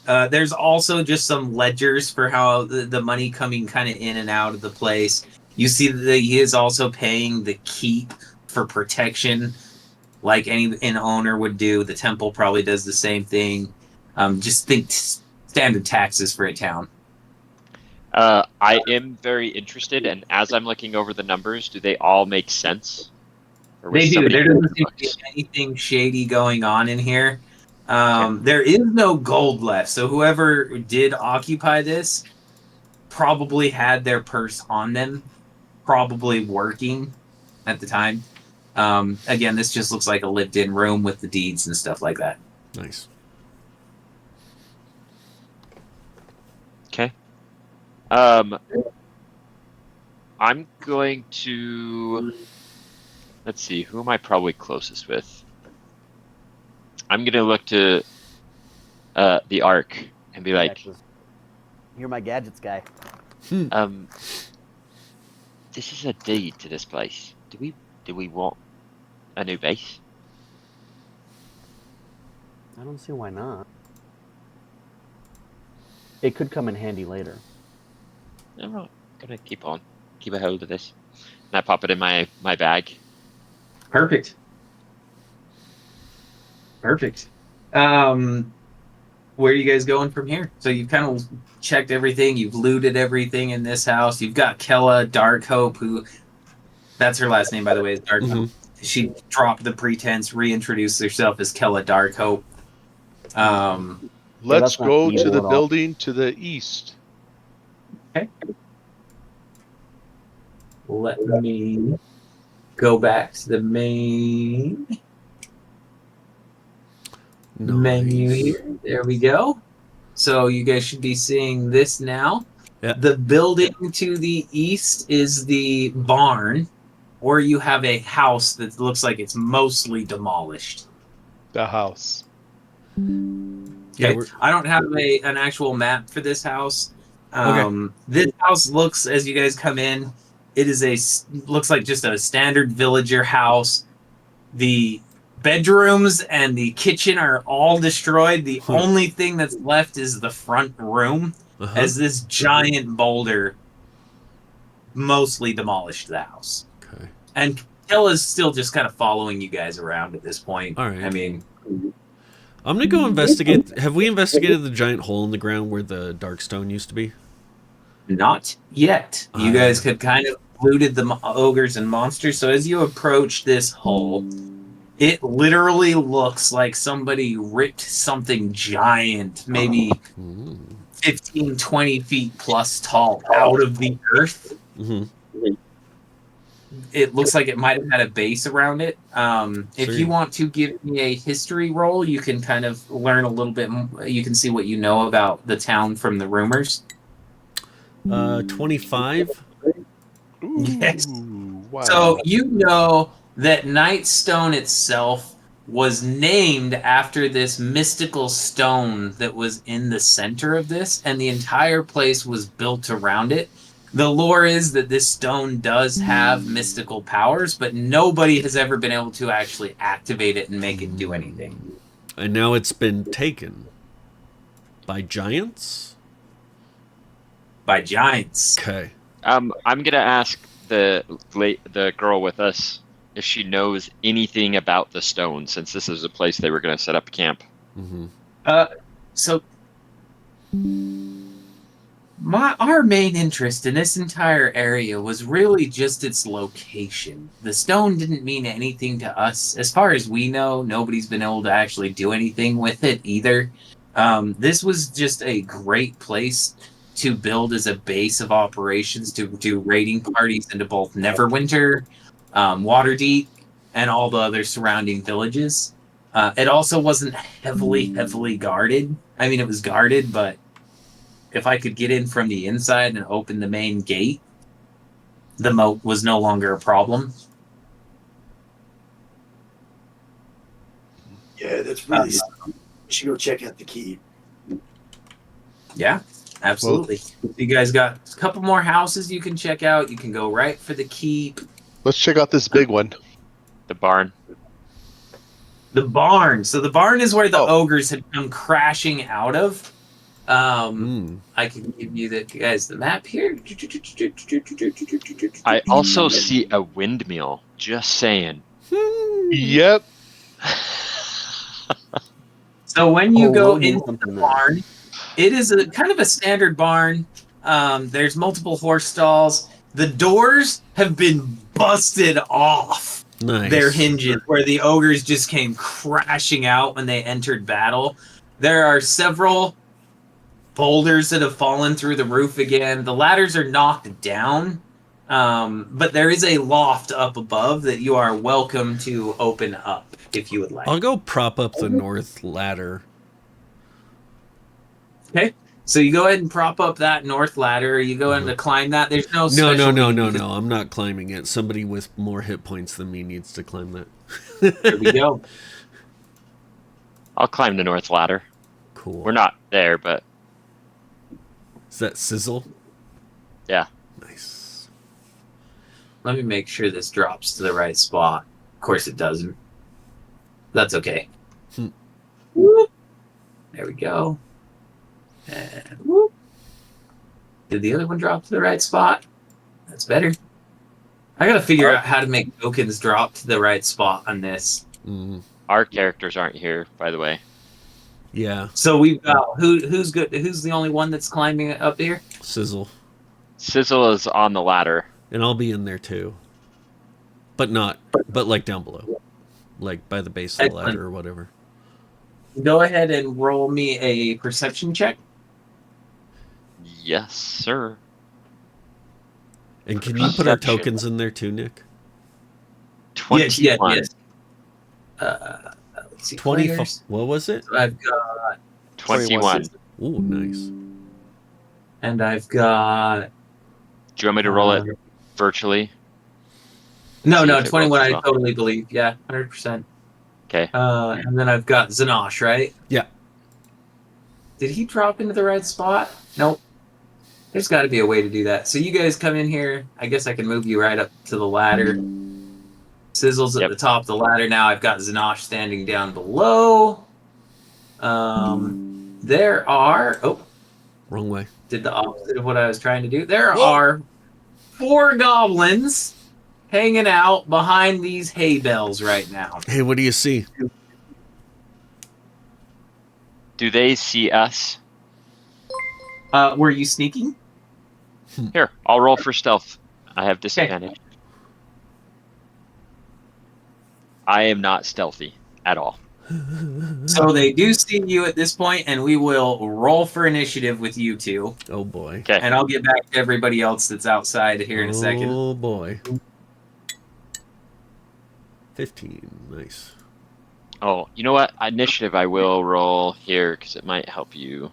There's also just some ledgers for how the money coming kind of in and out of the place. You see that he is also paying the keep for protection, like any inn owner would do. The temple probably does the same thing. Just think standard taxes for a town. I am very interested, and as I'm looking over the numbers, do they all make sense? Or was They do. somebody There doesn't seem to be books? anything shady going on in here. There is no gold left, so whoever did occupy this probably had their purse on them, probably working at the time. Again, this just looks like a lived-in room with the deeds and stuff like that. Nice. Okay. I'm going to... Let's see, who am I probably closest with? I'm going to look to the Ark and be like, You're my gadgets guy. this is a deed to this place. Do we want a new base? I don't see why not. It could come in handy later. I'm not gonna keep a hold of this. And I pop it in my bag. Perfect. Where are you guys going from here? So you've kind of checked everything. You've looted everything in this house. You've got Kella Darkhope, who... That's her last name, by the way, is Darkhope. She dropped the pretense, reintroduced herself as Kella Darkhope. Let's that's not go to evil the at all. building to the east. Okay. Let me go back to the main menu here. There we go. So you guys should be seeing this now. Yeah. The building to the east is the barn, or you have a house that looks like it's mostly demolished. The house. Yeah, Okay. I don't have an actual map for this house. Okay. This house looks, as you guys come in, looks like just a standard villager house. The bedrooms and the kitchen are all destroyed. The only thing that's left is the front room, as this giant boulder mostly demolished the house. Okay. And Kella's still just kind of following you guys around at this point. All right. I mean, I'm gonna go investigate. Have we investigated the giant hole in the ground where the dark stone used to be? not yet. You guys have kind of looted the ogres and monsters. So as you approach this hole, it literally looks like somebody ripped something giant, maybe 15, 20 feet plus tall, out of the earth. it looks like it might have had a base around it. If you Sure. want to give me a history roll, you can kind of learn a little bit. You can see what you know about the town from the rumors. 25. Ooh, Yes. wow. So you know that Nightstone itself was named after this mystical stone that was in the center of this, and the entire place was built around it. The lore is that this stone does have mystical powers, but nobody has ever been able to actually activate it and make it do anything. And now it's been taken by giants? By giants. Okay. I'm gonna ask the girl with us if she knows anything about the stone, since this is a place they were gonna set up camp. Mm-hmm. So our main interest in this entire area was really just its location. The stone didn't mean anything to us. As far as we know, nobody's been able to actually do anything with it either. This was just a great place to build as a base of operations to do raiding parties into both Neverwinter, Waterdeep, and all the other surrounding villages. It also wasn't heavily guarded. I mean, it was guarded, but if I could get in from the inside and open the main gate, the moat was no longer a problem. Yeah, that's really. You should go check out the keep. Yeah, absolutely. You guys got a couple more houses you can check out. You can go right for the keep. Let's check out this big one. The barn. The barn. So the barn is where the ogres had come crashing out of. I can give you the map here. I also see a windmill. Just saying. Yep. So when you go we'll do into something the there. barn, it is a kind of a standard barn. There's multiple horse stalls. The doors have been busted off Nice. their hinges, where the ogres just came crashing out when they entered battle. There are several boulders that have fallen through the roof again. The ladders are knocked down, but there is a loft up above that you are welcome to open up if you would like. I'll go prop up the north ladder. Okay, so you go ahead and prop up that north ladder. You go ahead and climb that. There's no No, special no. need because- I'm not climbing it. Somebody with more hit points than me needs to climb that. There we go. I'll climb the north ladder. Cool. We're not there, but Is that sizzle? yeah. Nice. Let me make sure this drops to the right spot. Of course it doesn't. That's okay. Whoop. There we go. And whoop. Did the other one drop to the right spot? That's better. I gotta figure out how to make tokens drop to the right spot on this. Mm, Our characters aren't here, by the way. yeah. So we've got who's good? Who's the only one that's climbing up here? Sizzle. Sizzle is on the ladder. And I'll be in there too. But like down below. Like by the base of the Excellent. ladder or whatever. Go ahead and roll me a perception check. Yes, sir. And can you put our Perception. tokens in there too, Nick? 21. Yes. Let's see. 20. Players. What was it? So I've got 21. Ooh, nice. and I've got Do you want me to roll it virtually? no, See if it 21. rolls I as well. totally believe. Yeah, 100%. Okay. And then I've got Zanosh, right? Yeah. Did he drop into the right spot? Nope. There's got to be a way to do that. So you guys come in here. I guess I can move you right up to the ladder. Sizzle's at Yep. the top of the ladder now. I've got Zanosh standing down below. There are... Oh, Wrong way. did the opposite of what I was trying to do. There are 4 goblins hanging out behind these hay bales right now. Hey, what do you see? Do they see us? Were you sneaking? Here, I'll roll for stealth. I have disadvantage. I am not stealthy at all. So they do see you at this point, and we will roll for initiative with you two. Oh boy. Okay. And I'll get back to everybody else that's outside here in a second. Oh boy. 15. Nice. Oh, you know what? Initiative I will roll here because it might help you.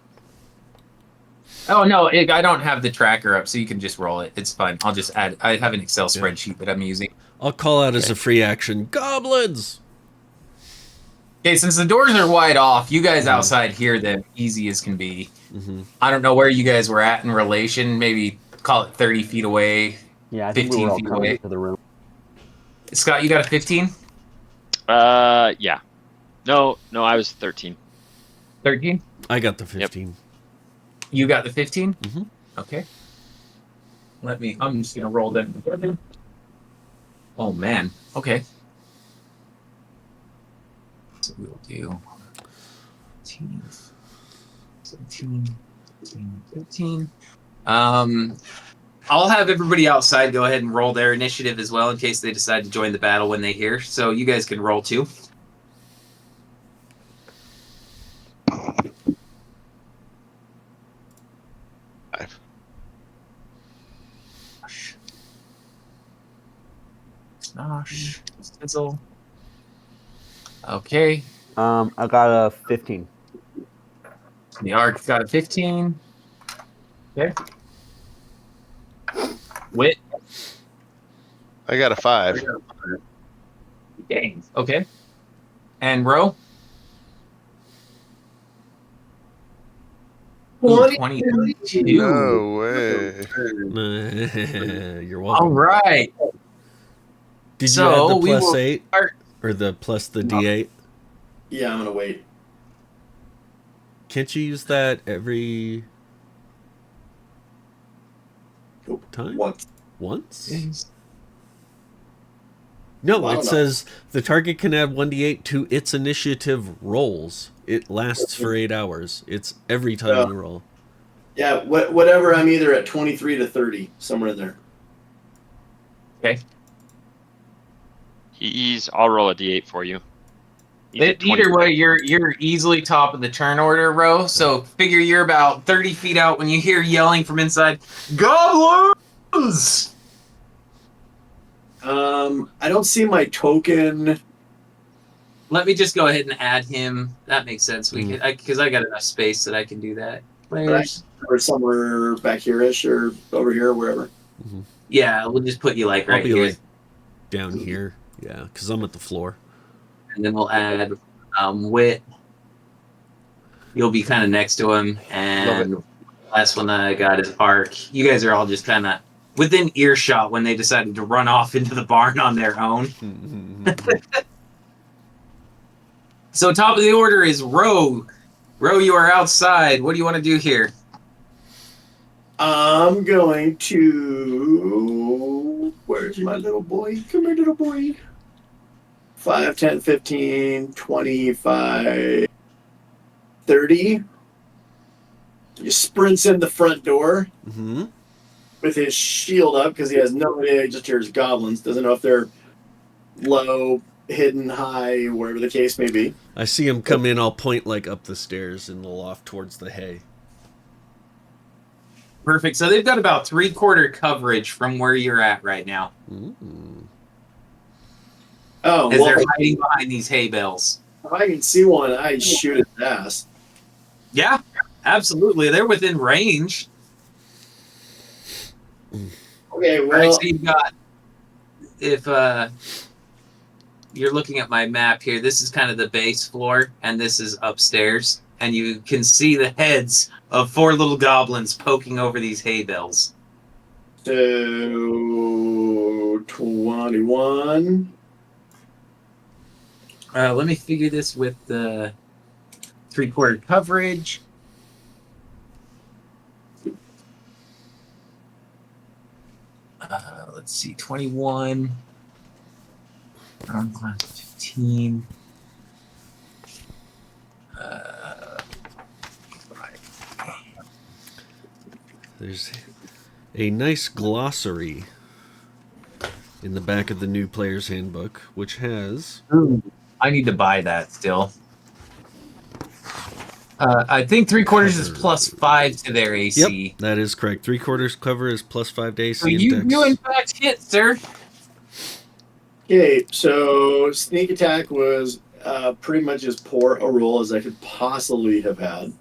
Oh no, I don't have the tracker up, so you can just roll it. It's fine. I'll just add. I have an Excel spreadsheet that I'm using. I'll call out as a free action. Goblins! Okay, since the doors are wide off, you guys outside hear them easy as can be. I don't know where you guys were at in relation. Maybe call it 30 feet away. Yeah, I think we 15 were all feet coming away. into the room. Scott, you got a 15? Yeah. No, I was 13. 13? I got the 15. You got the 15? Mm-hmm. Okay. I'm just going to roll them. Oh, man. Okay. So we'll do 15, 17, 18, 15. I'll have everybody outside go ahead and roll their initiative as well in case they decide to join the battle when they hear. So you guys can roll too. Snosh, sizzle. Okay. I got a 15. The Ark got a 15. Okay. Wit. I got a 5. Dang. Okay. And Ro? 22. No way. You're All welcome. right. Did So, you add the we plus will 8? start- Or the plus the D8? Yeah, I'm gonna wait. Can't you use that every time? Once. Once? No, Well, I it don't know. says the target can add 1d8 to its initiative rolls. It lasts for 8 hours. It's every time Yeah. you roll. Yeah, whatever. I'm either at 23 to 30, somewhere in there. Okay. I'll roll a d8 for you. He's at Either 20. way, you're easily top of the turn order, Ro. So figure you're about 30 feet out when you hear yelling from inside, Goblins! I don't see my token. Let me just go ahead and add him. That makes sense. Because I got enough space that I can do that. Players. Or somewhere back here-ish or over here, wherever. Yeah, we'll just put you like I'll right be here. like down here. Yeah, because I'm at the floor. And then we'll add Wit. You'll be kind of next to him. And last one that I got is Ark. You guys are all just kind of within earshot when they decided to run off into the barn on their own. So top of the order is Ro. Ro, you are outside. What do you want to do here? I'm going to... Where's my little boy? Come here, little boy. 5, 10, 15, 25, 30. He sprints in the front door with his shield up because he has no idea. He just hears goblins. Doesn't know if they're low, hidden, high, wherever the case may be. I see him come in. I'll point like up the stairs in the loft towards the hay. Perfect. So they've got about 3/4 coverage from where you're at right now. Oh, As well, they're hiding behind these hay bales. if I can see one, I shoot his ass. Yeah, absolutely. They're within range. Okay, All right, well, so you've got, if you're looking at my map here, this is kind of the base floor, and this is upstairs, and you can see the heads of 4 little goblins poking over these hay bales. so 21. Let me figure this with the 3/4 coverage. Let's see, 21. 15. There's a nice glossary in the back of the new player's handbook, which has... I need to buy that still. I think 3/4 is +5 to their AC. Yep, that is correct. 3/4 cover is +5 to AC. So you in fact hit, sir. Okay, so sneak attack was pretty much as poor a roll as I could possibly have had.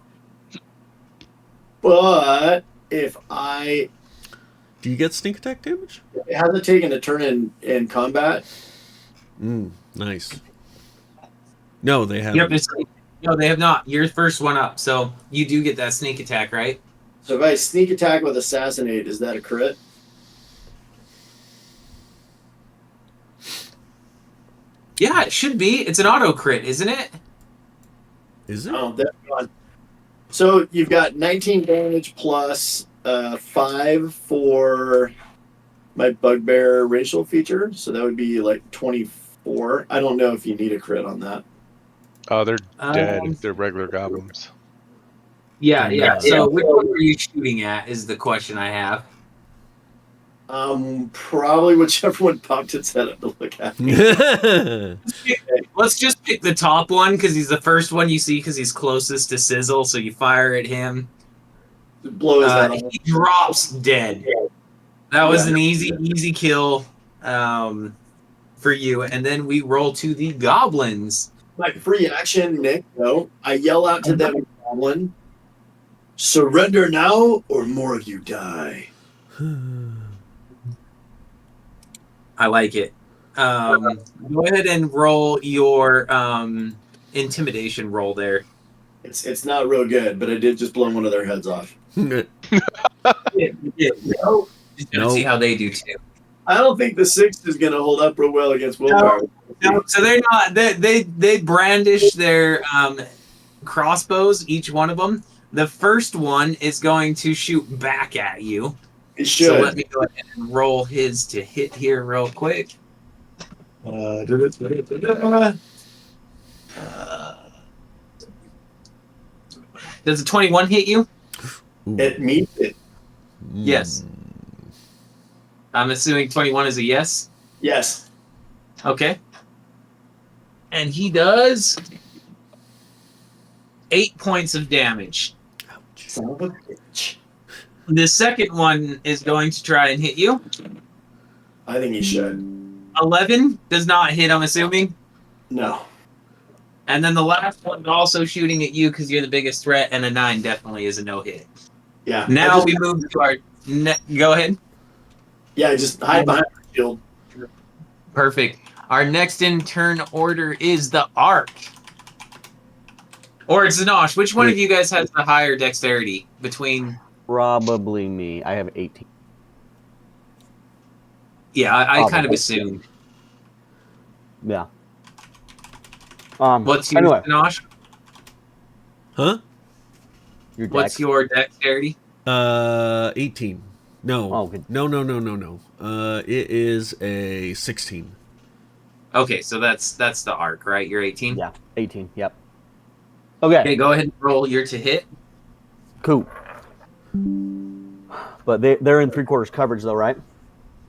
But if I Do you get sneak attack damage? it hasn't taken a turn in combat, Nice. No, they Yep, haven't. no, they have not. You're first one up, so you do get that sneak attack, right? so if I sneak attack with assassinate, is that a crit? Yeah, it should be. It's an auto crit, isn't it? Is it? Oh, that's gone. So you've got 19 damage plus 5 for my bugbear racial feature, so that would be like 24. I don't know if you need a crit on that. Oh, they're dead. Um, They're regular goblins. Yeah, They're yeah. not. So which one are you shooting at is the question I have. Probably whichever one popped its head up to look at. Let's just pick the top one because he's the first one you see because he's closest to Sizzle. So you fire at him. Blow his head off. He drops dead. That was an easy kill for you. And then we roll to the goblins. Like free action, Nick, no. I yell out to them, goblin, surrender now or more of you die. I like it. Go ahead and roll your intimidation roll there. It's not real good, but I did just blow one of their heads off. Yeah. No, Just gonna see how they do too. I don't think the 6 is going to hold up real well against willpower. No, so they're not. They brandish their crossbows, each one of them. The first one is going to shoot back at you. It So should. let me go ahead and roll his to hit here real quick. Does a 21 hit you? It meets it. Yes. I'm assuming 21 is a yes. Yes. Okay. And he does 8 points of damage. Son of a bitch. The second one is going to try and hit you. I think he should. 11 does not hit, I'm assuming. No. And then the last one also shooting at you because you're the biggest threat, and a 9 definitely is a no hit. Yeah. Now we move to our. Go ahead. Yeah, just hide behind the shield. Perfect. Our next in turn order is the Ark. Or it's Zanosh. Which one of you guys has the higher dexterity between? Probably me. I have 18. Yeah, I kind of Probably. assumed. Yeah. What's your anyway, Zanosh? Huh? your What's dex. your dexterity? 18. No. Oh, good. No. It is a 16. Okay, so that's the Ark, right? You're 18. Yeah, 18. Yep. Okay. Okay, go ahead and roll your to hit. Cool. But they're in 3/4 coverage though, right?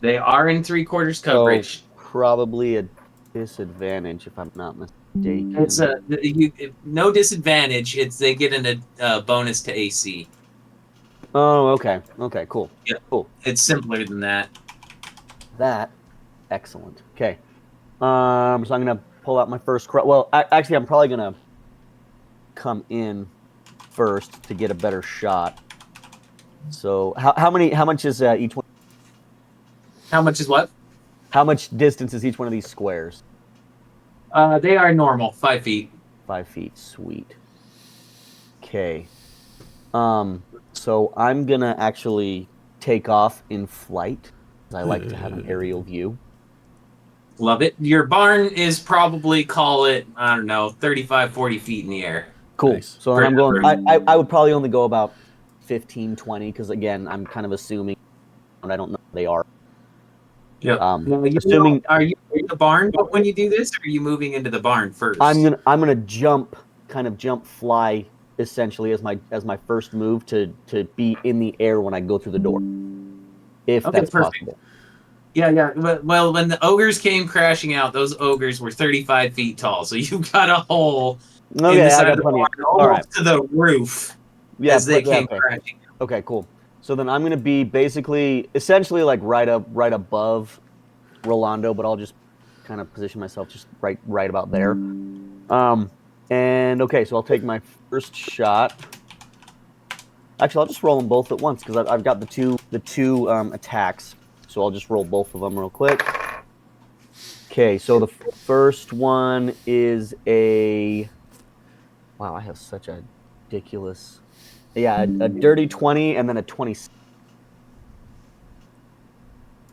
They are in 3/4 coverage. So probably a disadvantage if I'm not mistaken. It's no disadvantage. It's they get a bonus to AC. Oh, okay. Okay, cool. Yeah. Cool. It's simpler than that. That excellent. Okay. So I'm gonna pull out my first well, actually I'm probably gonna come in first to get a better shot. So how much is each one? How much is what? How much distance is each one of these squares? They are normal, 5 feet. 5 feet. Sweet. Okay. So I'm gonna actually take off in flight, 'cause I like to have an aerial view. Love it. Your barn is probably, call it, I don't know, 35, 40 feet in the air. Cool. Nice. So I'm going. I would probably only go about 15, 20, because again, I'm kind of assuming, and I don't know if they are. Yeah. Assuming Are you in the barn when you do this, or are you moving into the barn first? I'm gonna jump, fly, essentially as my first move to be in the air when I go through the door, if Okay, that's perfect. possible. Yeah. Well, when the ogres came crashing out, those ogres were 35 feet tall, so you got a hole in Okay, the I side got of the plenty. barn, All almost right. to the roof Yeah, as they but- yeah, came okay. crashing. Okay, cool. So then I'm gonna be basically, essentially, like right above Rolando, but I'll just kind of position myself just right about there. And okay, so I'll take my first shot. Actually, I'll just roll them both at once because I've got the two attacks. So I'll just roll both of them real quick. Okay, so the first one is a... Wow, I have such a ridiculous... Yeah, a dirty 20 and then a 26.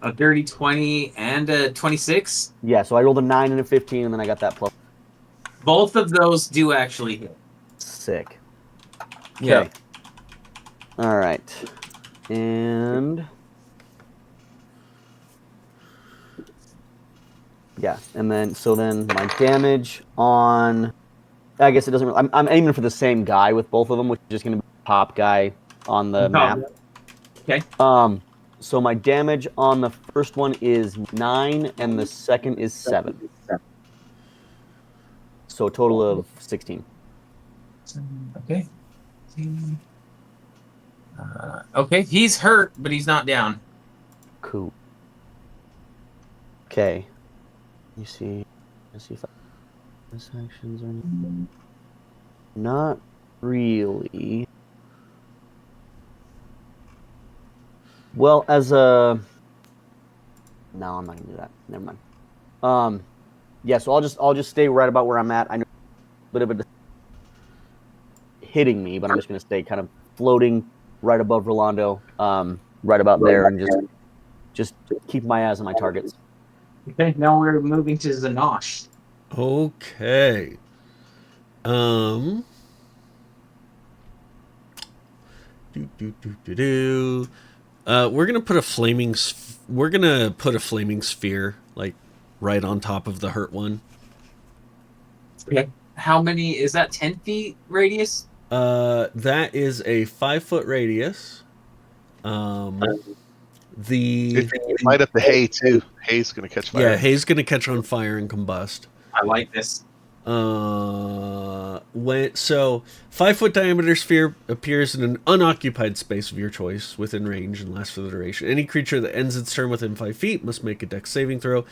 A dirty 20 and a 26? Yeah, so I rolled a 9 and a 15, and then I got that plus. Both of those do actually hit. Sick. Okay. Yeah. All right. And... Yeah, and then my damage on... I guess it doesn't really... I'm aiming for the same guy with both of them, which is just going to be the top guy on the map. Okay. So my damage on the first one is 9, and the second is 7. So a total of 16. Okay. Okay, he's hurt, but he's not down. Cool. Okay. Let's see if bonus actions are not really. Well, as a... No, I'm not gonna do that. Never mind. Yeah, so I'll just stay right about where I'm at. I know a bit of a hitting me, but I'm just gonna stay kind of floating right above Rolando, right about there, and just keep my eyes on my targets. Okay, now we're moving to Zanosh. Okay. We're gonna put a flaming sphere like right on top of the hurt one. Okay. How many is that? 10 feet radius? That is a 5-foot radius. If you light up the hay too, hay's gonna catch fire. Yeah, hay's gonna catch on fire and combust. I like this. So 5-foot diameter sphere appears in an unoccupied space of your choice within range and lasts for the duration. Any creature that ends its turn within 5 feet must make a dex saving throw.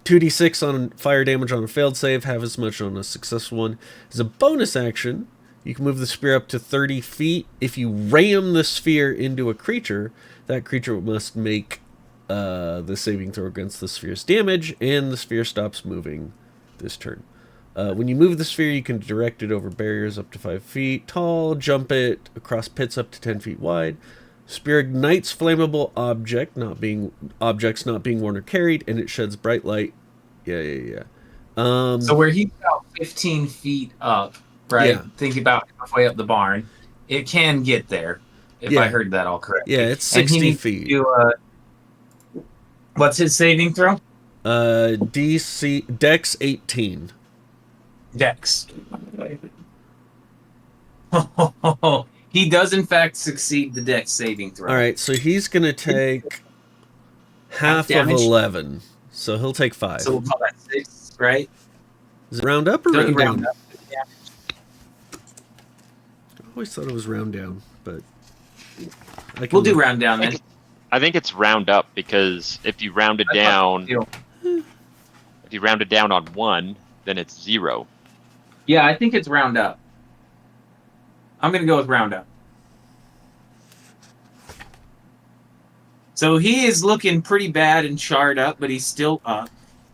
2d6 on fire damage on a failed save, half as much on a successful one. As a bonus action, you can move the sphere up to 30 feet. If you ram the sphere into a creature, that creature must make the saving throw against the sphere's damage, and the sphere stops moving this turn. When you move the sphere, you can direct it over barriers up to 5 feet tall, jump it across pits up to 10 feet wide. Spear ignites flammable objects not being worn or carried, and it sheds bright light. Yeah. So where he's about 15 feet up, right? Yeah. Think about halfway up the barn. It can get there, if I heard that all correctly. Yeah, it's 60 feet. What's his saving throw? Dex 18. Dex. He does in fact succeed the Dex saving throw. All right, so he's gonna take half of damage? 11, so he'll take 5. So we'll call that 6, right? Is it round up or Don't round round down? up. I always thought it was round down, but We'll do round down then. I think it's round up because if you round it down, on 1, then it's 0. Yeah, I think it's round up. I'm gonna go with round up. So he is looking pretty bad and charred up, but he's still up.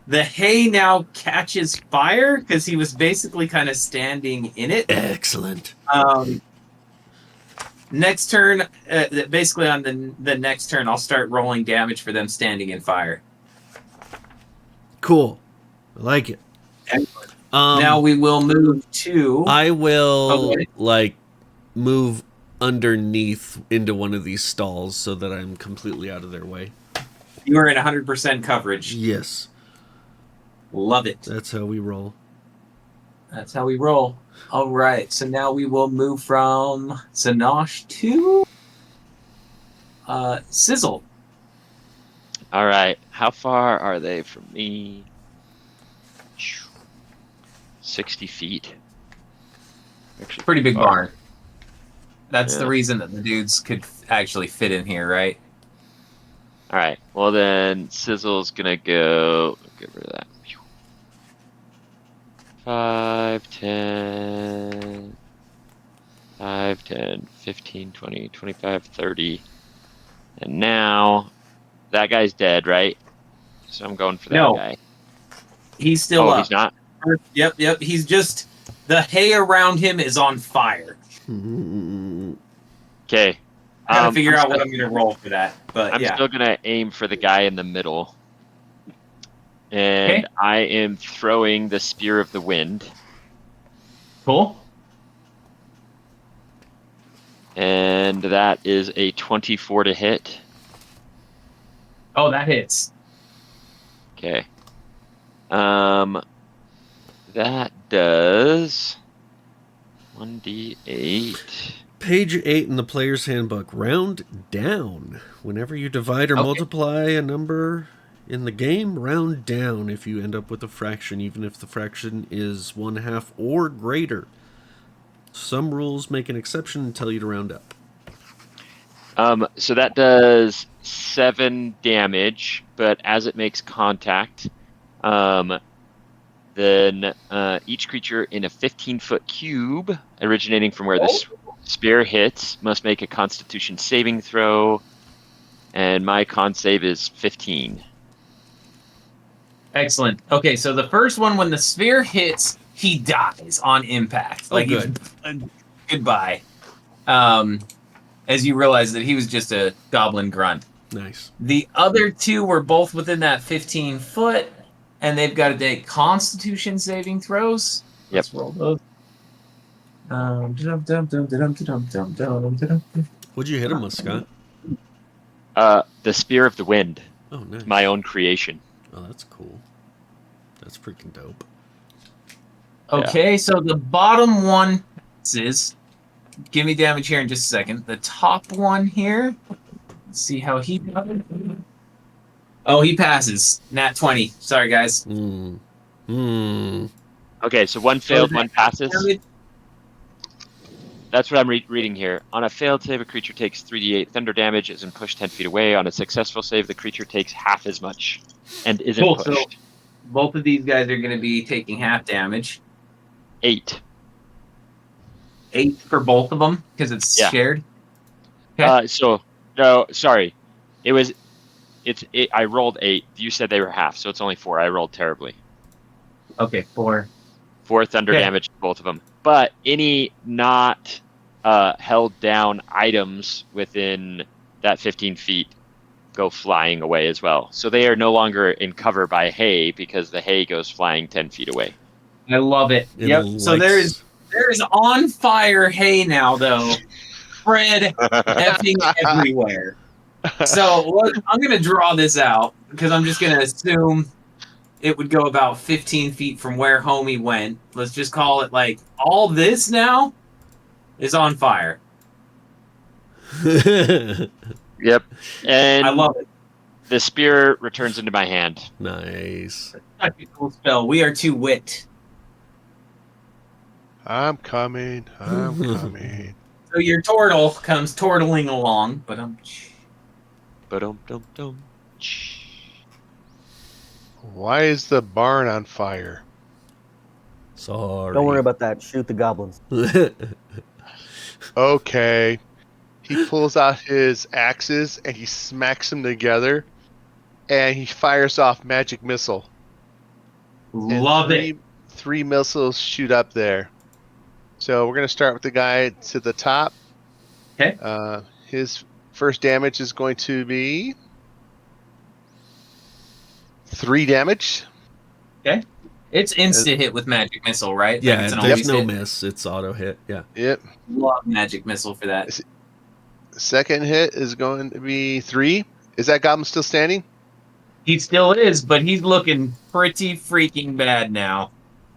The hay now catches fire because he was basically kind of standing in it. Excellent. Next turn, basically on the next turn, I'll start rolling damage for them standing in fire. Cool. I like it. Excellent. Now we will move to... I will, move underneath into one of these stalls so that I'm completely out of their way. You are in 100% coverage. Yes. Love it. That's how we roll. That's how we roll. All right, so now we will move from Zanosh to Sizzle. All right, how far are they from me? 60 feet. Actually, Pretty big far. barn. That's Yeah. the reason that the dudes could actually fit in here, right? All right. Well, then Sizzle's gonna go. Get rid of that. 5, 10, 5, 10, 15, 20, 25, 30. And now that guy's dead, right? So I'm going for that No. guy. He's still Oh, up. he's not? Yep. He's just the hay around him is on fire. Okay. I gotta figure out what I'm gonna roll for that. But I'm yeah. still gonna aim for the guy in the middle. And Okay. I am throwing the Spear of the Wind. Cool. And that is a 24 to hit. Oh, that hits. Okay. That does 1d8. Page 8 in the player's handbook. Round down. Whenever you divide or Okay. multiply a number in the game, round down if you end up with a fraction, even if the fraction is 1/2 or greater. Some rules make an exception and tell you to round up. So that does 7 damage, but as it makes contact, then each creature in a 15-foot cube originating from where the spear hits must make a Constitution saving throw, and my con save is 15. Excellent. Okay, so the first one, when the sphere hits, he dies on impact. Oh, good. Goodbye. As you realize that he was just a goblin grunt. Nice. The other two were both within that 15 foot, and they've got to take Constitution saving throws. Yep. Let's roll those. What'd you hit him with, Scott? The Spear of the Wind, Oh, nice. my own creation. Oh, that's cool. That's freaking dope. Okay, so the bottom one is. Give me damage here in just a second. The top one here. Let's see how he does. Oh, he passes. Nat 20. Sorry, guys. Okay, so one failed, one passes. Damage? That's what I'm reading here. On a failed save, a creature takes 3d8 thunder damage, isn't pushed 10 feet away. On a successful save, the creature takes half as much and isn't Cool, pushed. so both of these guys are going to be taking half damage. 8. 8 for both of them because it's Yeah. shared. Okay. No, sorry. I rolled 8. You said they were half, so it's only 4. I rolled terribly. Okay, 4. 4 thunder Okay. damage to both of them. But any not held down items within that 15 feet go flying away as well. So they are no longer in cover by hay because the hay goes flying 10 feet away. I love it. It Yep. So there is on fire hay now, though. Spread effing everywhere. So I'm going to draw this out because I'm just going to assume it would go about 15 feet from where homie went. Let's just call it like all this now is on fire. Yep. And I love it. the spear returns into my hand. Nice. Such a cool spell. We are too wit. I'm coming. So your turtle comes turtling along, but Ba-dum-dum-dum. Why is the barn on fire? Sorry. Don't worry about that. Shoot the goblins. Okay. He pulls out his axes and he smacks them together and he fires off magic missile. And love it. 3 missiles shoot up there. So we're going to start with the guy to the top. Okay. His first damage is going to be 3 damage. Okay. It's instant hit with magic missile, right? Like, Yeah, it's an there's always no hit. miss. It's auto hit. Yeah. Yep. Love magic missile for that. Second hit is going to be 3. Is that goblin still standing? He still is, but he's looking pretty freaking bad now.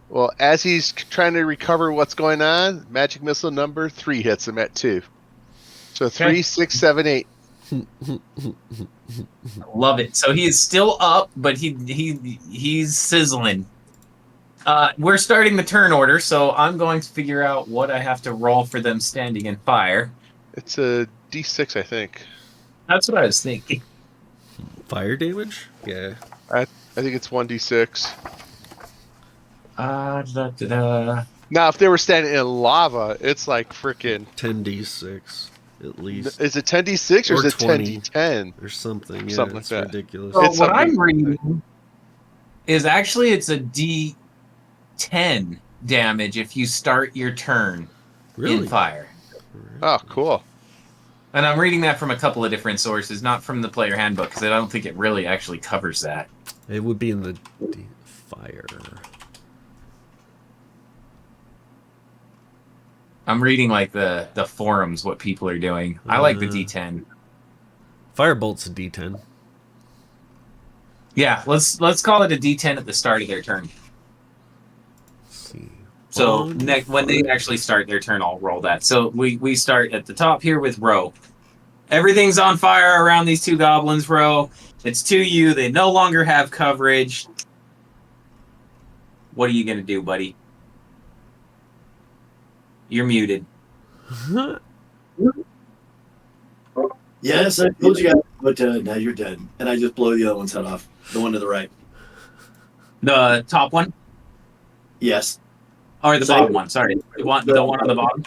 Well, as he's trying to recover what's going on, magic missile number 3 hits him at 2. So 3, Okay. 6, 7, 8. Love it. So he is still up, but he's sizzling. We're starting the turn order, so I'm going to figure out what I have to roll for them standing in fire. It's a D6, I think. That's what I was thinking. Fire damage? Yeah. I think it's 1d6. Now, if they were standing in lava, it's like freaking. 10d6 at least. Is it 10d6 or is Or it 20. 10d10? Or something. Yeah, Something like it's that. ridiculous. So It's what I'm something- reading is actually it's a D10 damage if you start your turn Really? in fire. Oh, cool. And I'm reading that from a couple of different sources, not from the player handbook, because I don't think it really actually covers that. It would be in the fire. I'm reading like the forums, what people are doing. I like the D10. Firebolt's a d10. Yeah, let's call it a D10 at the start of their turn. Let's see. So On when they fire. actually start their turn, I'll roll that. So we start at the top here with Ro. Everything's on fire around these two goblins, Ro. It's to you. They no longer have coverage. What are you going to do, buddy? You're muted. Yes, I told you guys, but now you're dead. And I just blow the other one's head off. The one to the right. The top one? Yes. Or the bottom one, sorry. The one on the bottom?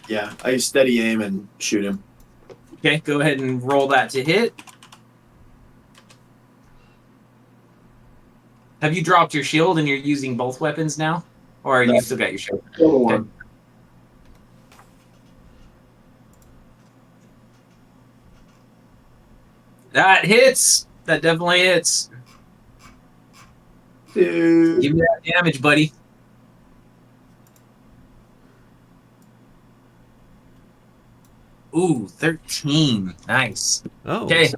Yeah, I steady aim and shoot him. Okay, go ahead and roll that to hit. Have you dropped your shield and you're using both weapons now? Or you still got your shield? Okay. That hits. That definitely hits. Dude. Give me that damage, buddy. Ooh, 13. Nice. Oh. Okay.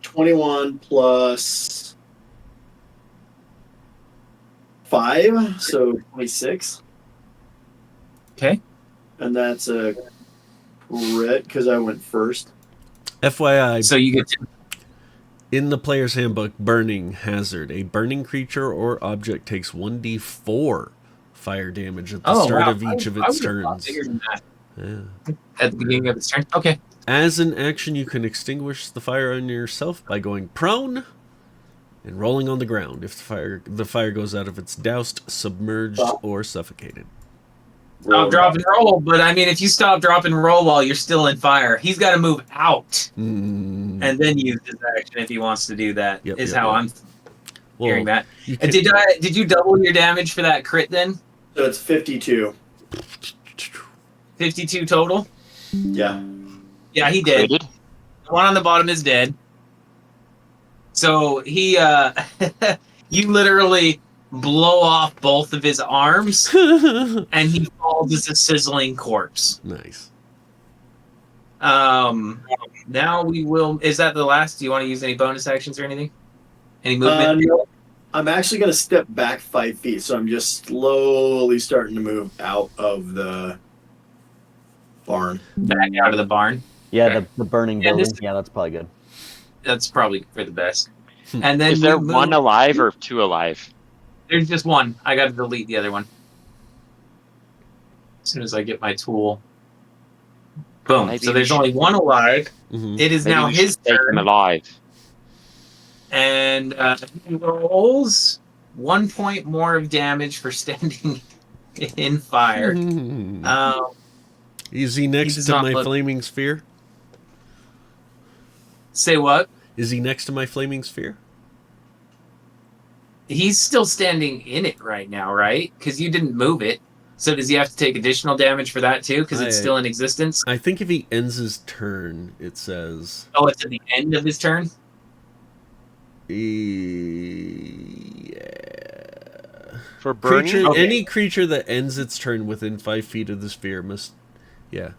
21 plus 5, so 26. Okay. And that's a crit because I went first. FYI, So you get to... in the player's handbook, burning hazard. A burning creature or object takes 1d4 fire damage at the start of each of its turns. Yeah. At the beginning of its turn? Okay. As an action, you can extinguish the fire on yourself by going prone and rolling on the ground if the fire goes out if it's doused, submerged, or suffocated. Stop, drop, and roll. But I mean, if you stop, drop, and roll while you're still in fire, he's got to move out and then use his action if he wants to do that. I'm hearing that. Did you double your damage for that crit then? So it's 52. 52 total? Yeah. Yeah, he did. Critted? The one on the bottom is dead. So he, you literally blow off both of his arms, and he falls as a sizzling corpse. Nice. Now we will. Is that the last? Do you want to use any bonus actions or anything? Any movement? No, I'm actually going to step back 5 feet, so I'm just slowly starting to move out of the barn. Back out of the barn. Yeah, Okay. the burning Yeah, building. Yeah, that's probably good. That's probably for the best. And then Is there we move- one alive or two alive? There's just one. I got to delete the other one. As soon as I get my tool. Boom. Maybe So we there's should- only one alive. Mhm. It is Maybe now we should his take him turn. alive. And he rolls 1 point more of damage for standing in fire. Is he next does to not my look- flaming sphere? Say what? Is he next to my flaming sphere? He's still standing in it right now, right? Because you didn't move it. So does he have to take additional damage for that too? Because it's still in existence? I think if he ends his turn, it says... Oh, it's at the end of his turn? Yeah. For burning? Creature, Okay. Any creature that ends its turn within 5 feet of the sphere must... Yeah.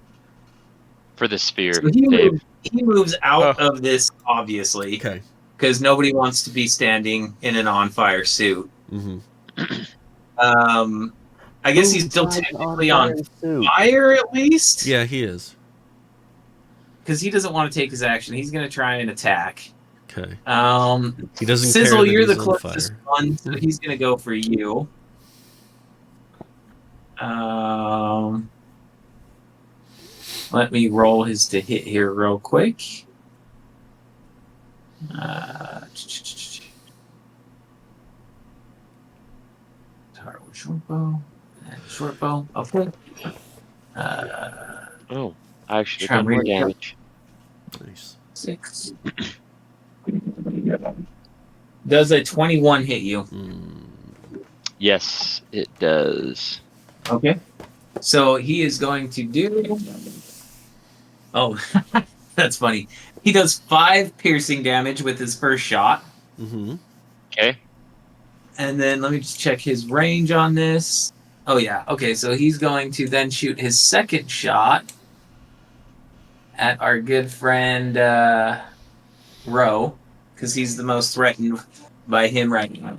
For the sphere, So he, Dave. he moves out of this, obviously, Okay. because nobody wants to be standing in an on-fire suit. Mm-hmm. I guess he's still technically on suit. fire, at least? Yeah, he is. Because he doesn't want to take his action. He's going to try and attack. Okay. He doesn't care Sizzle, that you're the he's on closest fire. one, so he's going to go for you. Let me roll his to hit here real quick. Short bow. And short bow. Okay. Oh, I actually Try done more and read it. damage. Nice. 6. Does a 21 hit you? Yes, it does. Okay. So he is going to do. Oh, that's funny. He does 5 piercing damage with his first shot. Mm-hmm. Okay. And then let me just check his range on this. Oh, yeah. Okay, so he's going to then shoot his second shot at our good friend Ro, because he's the most threatened by him right now.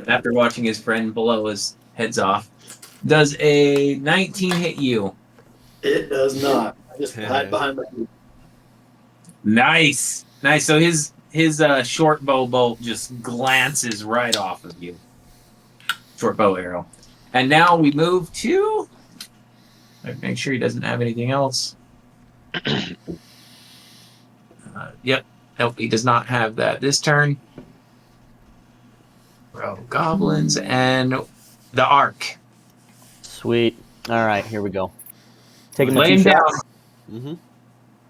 After watching his friend blow his heads off. Does a 19 hit you? It does not. I just hide behind my. Nice. Nice. So his short bow bolt just glances right off of you. Short bow arrow. And now we move to... Make sure he doesn't have anything else. Yep. Nope, he does not have that this turn. Goblins and the Ark. Sweet. All right, here we go. Taking the Lay 2 him down. shots. Mm-hmm.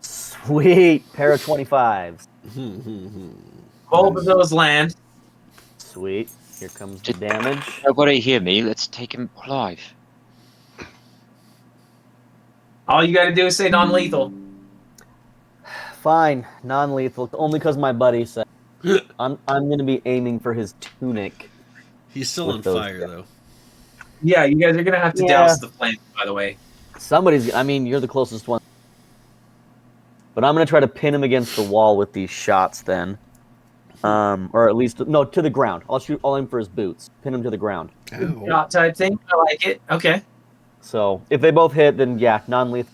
Sweet. Pair of 25s. Both of those land. Sweet. Here comes the damage. Nobody hear me. Let's take him alive. All you got to do is say non-lethal. Fine. Non-lethal. Only because my buddy said. I'm going to be aiming for his tunic. He's still With on those fire, though. Yeah, you guys are going to have to Yeah. douse the flame, by the way. Somebody's... I mean, you're the closest one. But I'm going to try to pin him against the wall with these shots then. Or at least... No, to the ground. I'll aim for his boots. Pin him to the ground. Ow. Shot type thing. I like it. Okay. So, if they both hit, then yeah, non-lethal.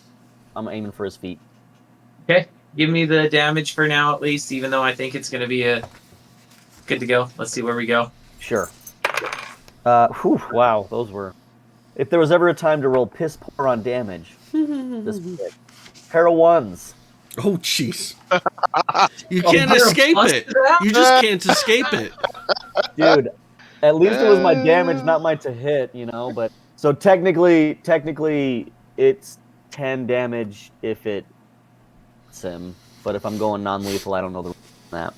I'm aiming for his feet. Okay. Give me the damage for now, at least, even though I think it's going to be a good to go. Let's see where we go. Sure. Wow, those were... If there was ever a time to roll piss poor on damage, this was it. Pair of 1s. Oh, jeez. You Oh, can't you're a escape plus it. to that? You just can't escape it. Dude, at least it was my damage, not my to hit, you know? But so technically, it's 10 damage if it hits him. But if I'm going non-lethal, I don't know the that.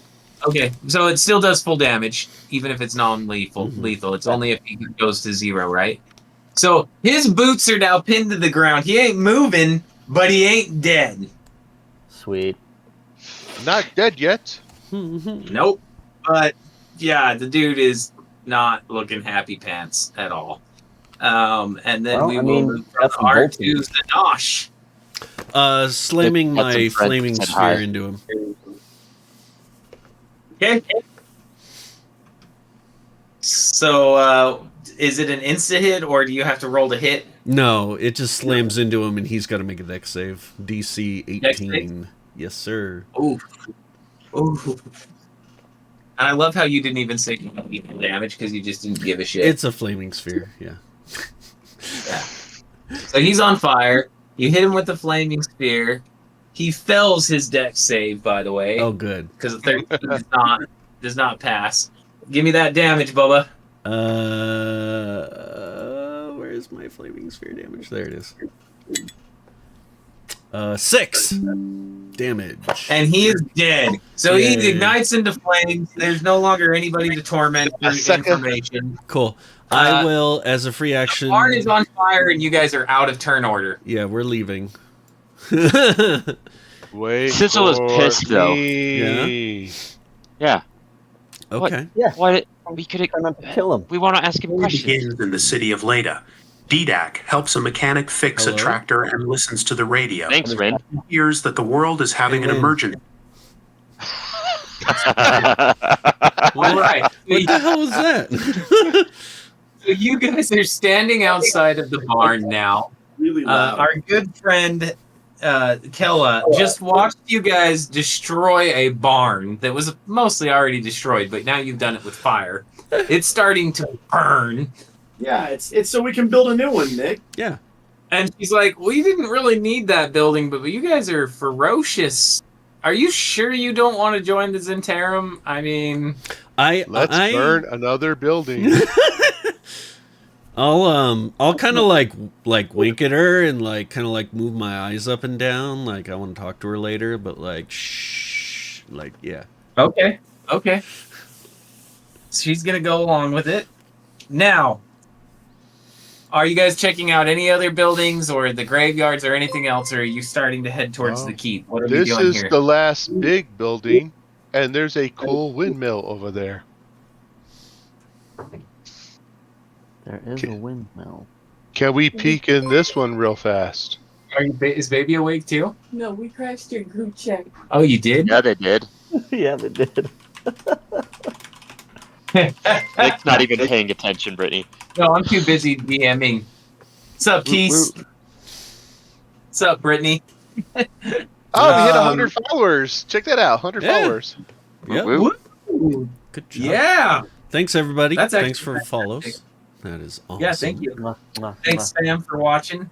Okay, so it still does full damage, even if it's non-lethal. Mhm. Lethal. It's only if he goes to 0, right? So his boots are now pinned to the ground. He ain't moving, but he ain't dead. Sweet. Not dead yet. Nope. But yeah, the dude is not looking happy pants at all. And then Well, we I will mean, move from that's some Art bolting. to Zanosh. Slamming That's my some friends flaming said sphere hi. into him. Okay. So, is it an insta hit, or do you have to roll to hit? No, it just slams into him, and he's got to make a dex save. DC 18. Dex save? Yes, sir. Ooh. Ooh. And I love how you didn't even say equal damage because you just didn't give a shit. It's a flaming sphere, yeah. Yeah. So he's on fire. You hit him with the flaming spear. He fells his dex save, by the way, Oh, good. because the 13 does not pass. Give me that damage, Bubba. Where's my flaming sphere damage? There it is. 6 damage. And he is dead. So he Yay. ignites into flames. There's no longer anybody to torment for A second. information. Cool. I will, as a free action. Barn is on fire, and you guys are out of turn order. Yeah, we're leaving. Wait. Sizzle is for pissed, though. me. Yeah. Okay. What? We could. Try not to kill him. We want to ask him questions. Begins in the city of Leda. DDAC helps a mechanic fix Hello? a tractor and listens to the radio. Thanks, Ren. He hears that the world is having Hey, an Lynn. emergency. All right. What the hell was that? So you guys are standing outside of the barn now. Really loud. Our good friend Kella just watched you guys destroy a barn that was mostly already destroyed, but now you've done it with fire. It's starting to burn. Yeah, it's so we can build a new one, Nick. Yeah. And she's like, we didn't really need that building, but you guys are ferocious. Are you sure you don't want to join the Zentarum? I mean... Let's burn another building. I'll kind of like wink at her and like kind of like move my eyes up and down, like I want to talk to her later, but like shh, like yeah. Okay. She's gonna go along with it. Now, are you guys checking out any other buildings or the graveyards or anything else, or are you starting to head towards the keep? What are we This doing is here? the last big building, and there's a cool windmill over there. There is a windmill. Can we peek in this one real fast? Is baby awake too? No, we crashed your group chat. Oh, you did? Yeah, they did. Yeah, they did. Nick's not even paying attention, Brittany. No, I'm too busy DMing. What's up, Keith? What's up, Brittany? Oh, we hit 100 followers. Check that out. 100 Yeah. followers. Yep. Woo. Ooh, Good job. yeah. Thanks everybody. That's Thanks actually for the fantastic. follows. That is awesome. Yeah, thank you. Mwah, mwah, Thanks, mwah. Sam, for watching.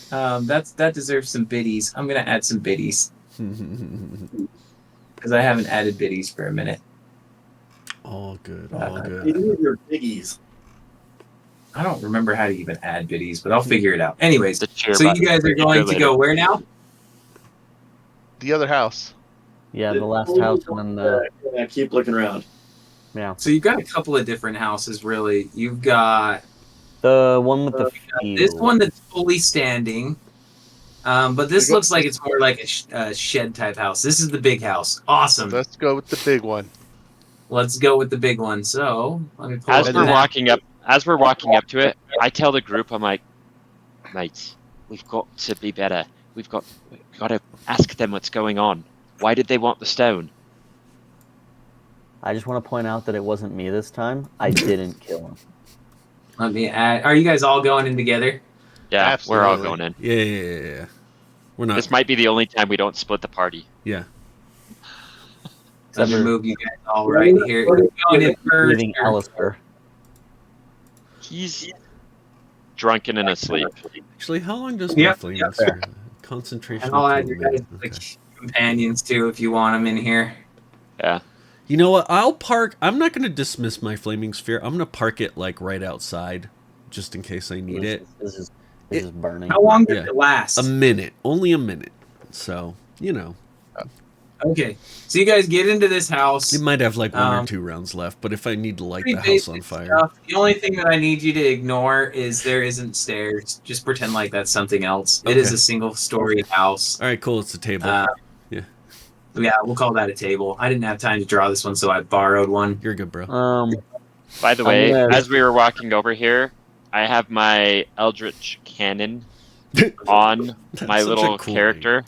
That deserves some biddies. I'm gonna add some biddies because I haven't added biddies for a minute. All good. All You good. do your biggies. I don't remember how to even add biddies, but I'll figure it out. Anyways, The chair so you button. guys are going to go where now? The other house. Yeah, the last house and then the Yeah, keep looking around. yeah. So you've got a couple of different houses, really. You've got The one with the this field. one that's fully standing, but this looks like it's more like a shed type house. This is the big house. Awesome. Let's go with the big one. Let's go with the big one. So let me pull As up we're the map. walking up to it, I tell the group, I'm like, mates, we've got to be better. We've got to ask them what's going on. Why did they want the stone? I just want to point out that it wasn't me this time. I didn't kill him. Let me add. Are you guys all going in together? Yeah, we're all Absolutely. going in. Yeah. We're not. This might be the only time we don't split the party. Yeah. Let me Except for move you guys all right here. Who's going in first? leaving Alistair. He's drunken and asleep. Actually, how long does my Yep, flaming yep. sphere? Concentration. And I'll up to add a your minute. guys Okay. like companions too if you want them in here. Yeah. You know what? I'm not going to dismiss my flaming sphere. I'm going to park it like right outside, just in case I need it. This is burning. How long does Yeah. it last? A minute, only a minute. So Okay, so you guys get into this house. it might have like one or Um, two rounds left. But if I need to light Pretty the house on basic fire, stuff. The only thing that I need you to ignore is there isn't stairs. Just pretend like that's something else. It is Okay. a single-story house. all right, cool. It's a table. Yeah. Yeah, we'll call that a table. I didn't have time to draw this one, so I borrowed one. You're good, bro. By the I'm way, gonna- as we were walking over here, I have my Eldritch Cannon on That's my such a little cool character,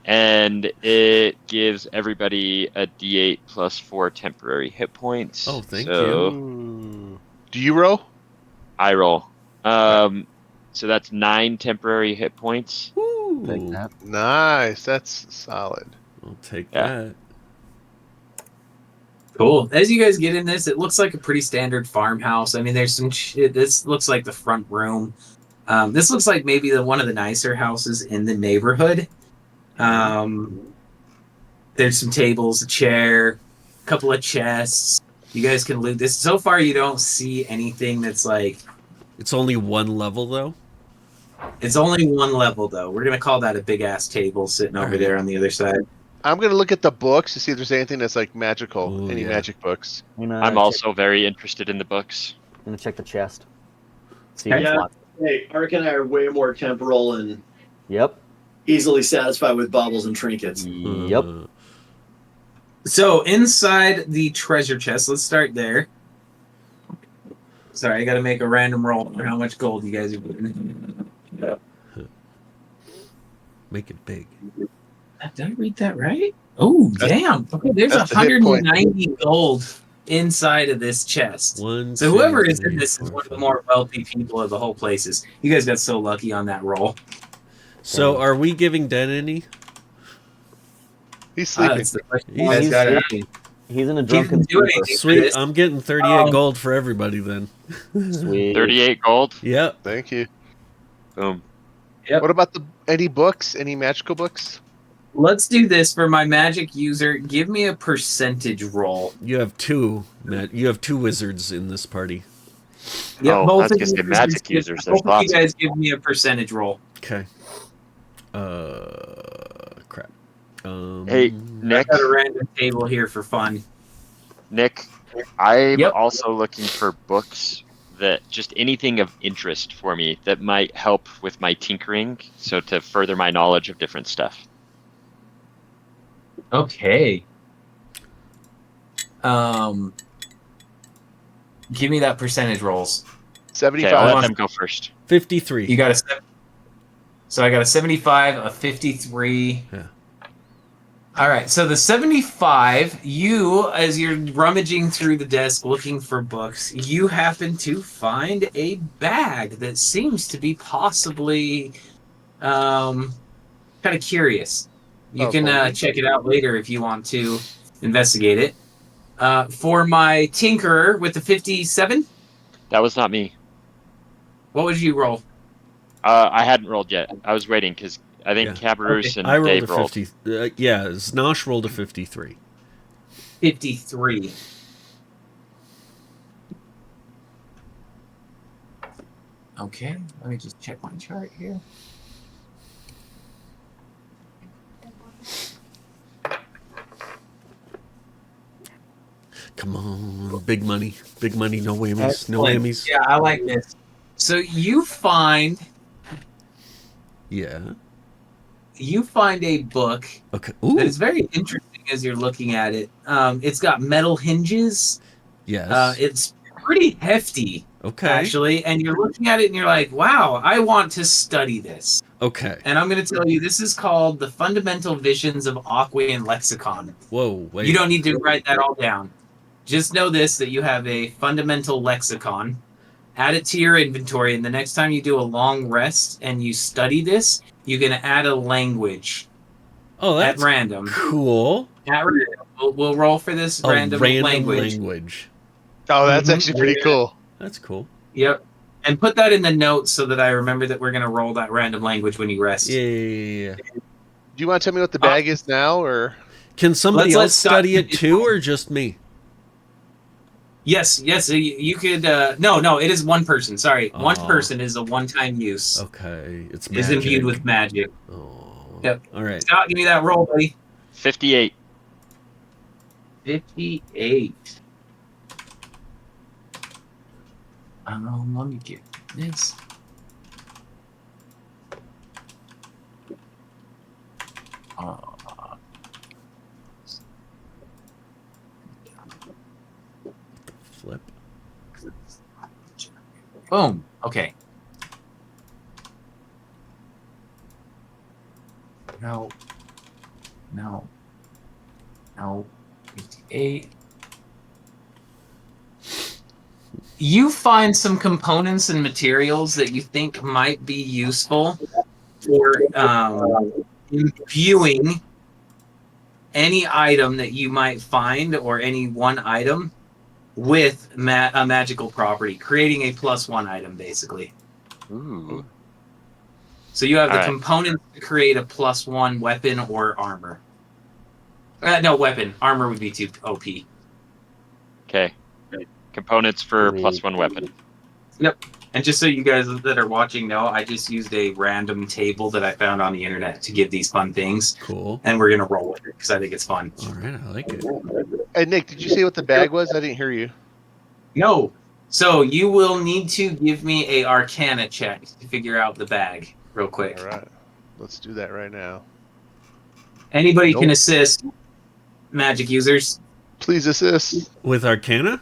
and it gives everybody a D8 plus 4 temporary hit points. Oh, thank so Ooh. Do you roll? I roll. So that's 9 temporary hit points. Woo. Take that. Nice. That's solid. I'll take Yeah. that. Cool. As you guys get in this, it looks like a pretty standard farmhouse. I mean, there's some shit. This looks like the front room. This looks like maybe one of the nicer houses in the neighborhood. There's some tables, a chair, a couple of chests. You guys can loot this. So far, you don't see anything that's like. It's only one level though. It's only one level, though. We're going to call that a big-ass table sitting over Alright. there on the other side. I'm going to look at the books to see if there's anything that's like magical. Ooh, Any yeah. magic books. I'm also very interested in the books. gonna check the chest. See Yeah. if it's locked. Hey, Ark and I are way more temporal and Yep. easily satisfied with baubles and trinkets. Yep. So, inside the treasure chest, let's start there. Sorry, I got to make a random roll for how much gold you guys are putting. Make it big. Did I read that right? Oh, damn. Okay, there's that's a hit point. 190 gold inside of this chest. One. So whoever two, is in three, this is four, one of the five. more wealthy people of the whole places. You guys got so lucky on that roll. So are we giving Den any? He's sleeping. That's the question. He's- You guys he's gotta ask. sleeping. He's in a He drunken didn't do stupor. anything. Sweet. I'm getting 38 Um, gold for everybody then. Sweet. 38 gold. Yep. Thank you. Boom. Yep. What about any books? Any magical books? let's do this for my magic user. Give me a percentage roll. You have two, Matt. You have two wizards in this party. Yep, Oh, I both was of gonna you say guys magic give- users, there's both of you lots of guys give me a percentage roll. Okay. Crap. Hey, Nick. I've got a random table here for fun. Nick, I'm Yep. also looking for books that just anything of interest for me that might help with my tinkering, so to further my knowledge of different stuff. Okay. Give me that percentage rolls. Okay, I'll 75. let them go first. 53. You got so I got a 75, a 53. Yeah. All right. So the 75, you, as you're rummaging through the desk looking for books, you happen to find a bag that seems to be possibly kind of curious. You Oh, can holy. check it out later if you want to investigate it. For my Tinkerer with the 57, That was not me. what would you roll? I hadn't rolled yet. I was waiting because I think Yeah. Cabarrus and I rolled Dave a rolled. 50. Yeah, Znosh rolled a 53. 53. Okay, let me just check my chart here. Come on, big money, no whammies, no Excellent. whammies. Yeah, I like this. So you find Yeah. a book Okay. Ooh. that is very interesting as you're looking at it. It's got metal hinges. Yes. It's pretty hefty, Okay. actually, and you're looking at it and you're like, wow, I want to study this. Okay. And I'm going to tell you, this is called The Fundamental Visions of Aquean Lexicon. Whoa. Wait. You don't need to write that all down. Just know this, that you have a fundamental lexicon. Add it to your inventory, and the next time you do a long rest and you study this, you're going to add a language Oh, at that's random. cool. At random. We'll roll for this random language. Oh, that's Mhm. actually pretty cool. That's cool. Yep. And put that in the notes so that I remember that we're going to roll that random language when you rest. Yeah. Do you want to tell me what the bag is now, or? Can somebody Let's else stop. study it too, or just me? Yes. You could. No, it is one person. Sorry. One Oh. person is a one-time use. Okay. It's Is magic. imbued with magic. Oh. Yep. All right. Scott, give me that roll, buddy. 58. 58. Let me get this. Flip. Boom. Okay. No. 58. You find some components and materials that you think might be useful for imbuing any item that you might find, or any one item, with a magical property, creating a +1 item, basically. Ooh. So you have the All right. components to create a +1 weapon or armor. No, weapon. Armor would be too OP. Okay. Components for Sweet. +1 weapon. And just so you guys that are watching know, I just used a random table that I found on the internet to give these fun things, Cool. and we're gonna roll with it because I think it's fun. All right. I like it. Hey, Nick, did you say what the bag was? I didn't hear you. No. So you will need to give me a Arcana check to figure out the bag real quick. All right. Let's do that right now. Anybody can Nope. assist. Magic users. Please assist. With Arcana?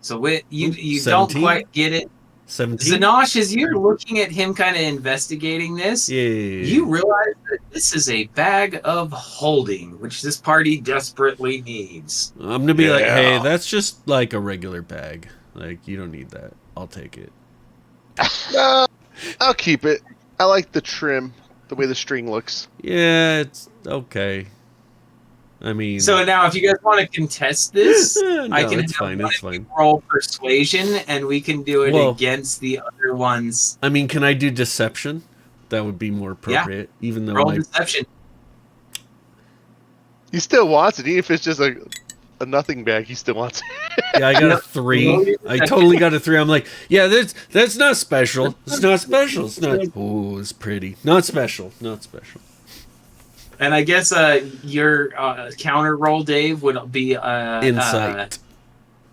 So you don't 17? quite get it. 17? Zanosh, as you're looking at him kind of investigating this, Yeah. you realize that this is a bag of holding, which this party desperately needs. I'm going to be like, Yeah. hey, that's just like a regular bag. Like, you don't need that. I'll take it. No, I'll keep it. I like the trim, the way the string looks. Yeah, it's okay. I mean... So now, if you guys want to contest this, no, I can it's have fine. one It's of you fine. roll persuasion, and we can do it Well- against the other ones. I mean, can I do deception? That would be more appropriate. Even though, Roll like, deception. He still wants it, even if it's just a nothing bag. He still wants it. yeah, I got a Roll 3. your I deception. totally got a 3. I'm like, yeah, that's not special. It's not special. It's not. Oh, it's pretty. Not special. Not special. And I guess your counter roll, Dave, would be Insight.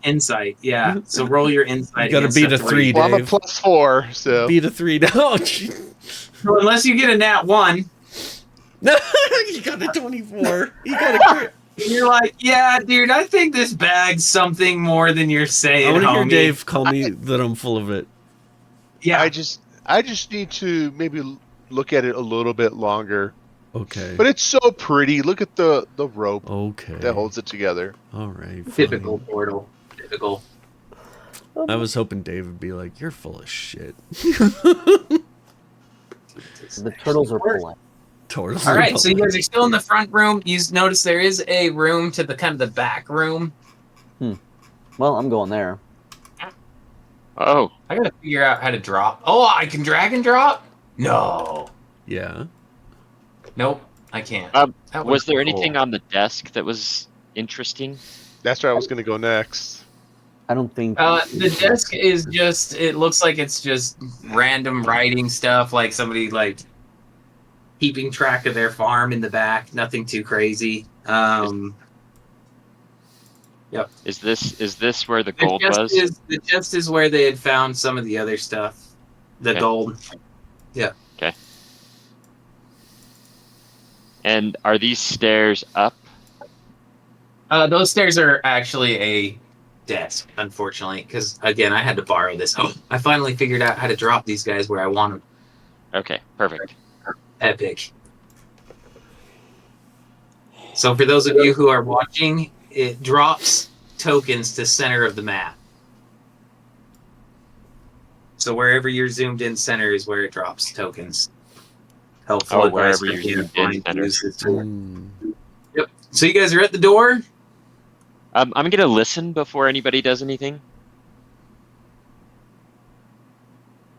Insight, yeah. So roll your insight. You gotta against beat a 3, Well, I'm a Dave. +4, so Beat a 3 now. So unless you get a nat 1, No, you got a 24. You got a crit. you're like, yeah, dude, I think this bag's something more than you're saying, I want to hear homie. Dave call me that I'm full of it. Yeah, I just need to maybe look at it a little bit longer. Okay. But it's so pretty. Look at the rope Okay. that holds it together. All right. typical fine. portal. Typical. I was hoping Dave would be like, "You're full of shit." The turtles are polite. Turtles. All are right, so you polite. guys are still in the front room. You notice there is a room to the kind of the back room. Well, I'm going there. Oh, I gotta figure out how to drop. Oh, I can drag and drop? No. Yeah. Nope, I can't. Um, That was there cool. anything on the desk that was interesting? That's where I was going to go next. I don't think. The desk is just, it looks like it's just random writing stuff, like somebody like keeping track of their farm in the back. Nothing too crazy. Is this where the The gold chest was? the chest is where they had found some of the other stuff. The Okay. gold. And are these stairs up? Those stairs are actually a desk, unfortunately, because again, I had to borrow this. Oh, I finally figured out how to drop these guys where I want them. Okay, perfect. Epic. So for those of you who are watching, it drops tokens to center of the map. So wherever you're zoomed in center is where it drops tokens. Helpful Oh, advice wherever for you're anyone zoomed in to center. use this tool. Mm. Yep. So you guys are at the door. I'm gonna listen before anybody does anything.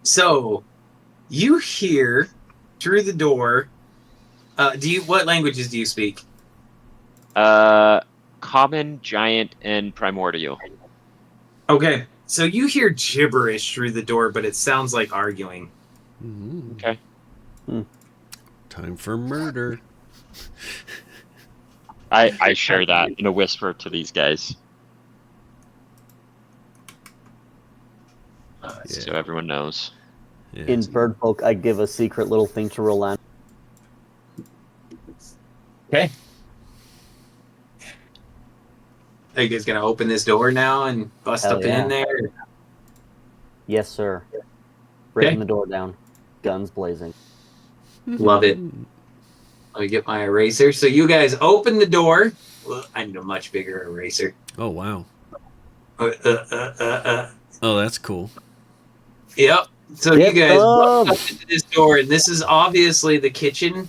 So you hear through the door. What languages do you speak? Common, giant, and primordial. Okay. So you hear gibberish through the door, but it sounds like arguing. Mhm. Okay. Time for murder. I share that in a whisper to these guys, so Yeah. everyone knows. Yeah. In bird folk, I give a secret little thing to Roland. Okay. Are you guys gonna open this door now and bust Hell up yeah. in there? Yes, sir. Breaking Okay. the door down. Guns blazing. Love it. Let me get my eraser. So you guys open the door. Well, I need a much bigger eraser. Oh wow. Yep. Oh, that's cool. So Yep, you guys boom. walk up into this door, and this is obviously the kitchen.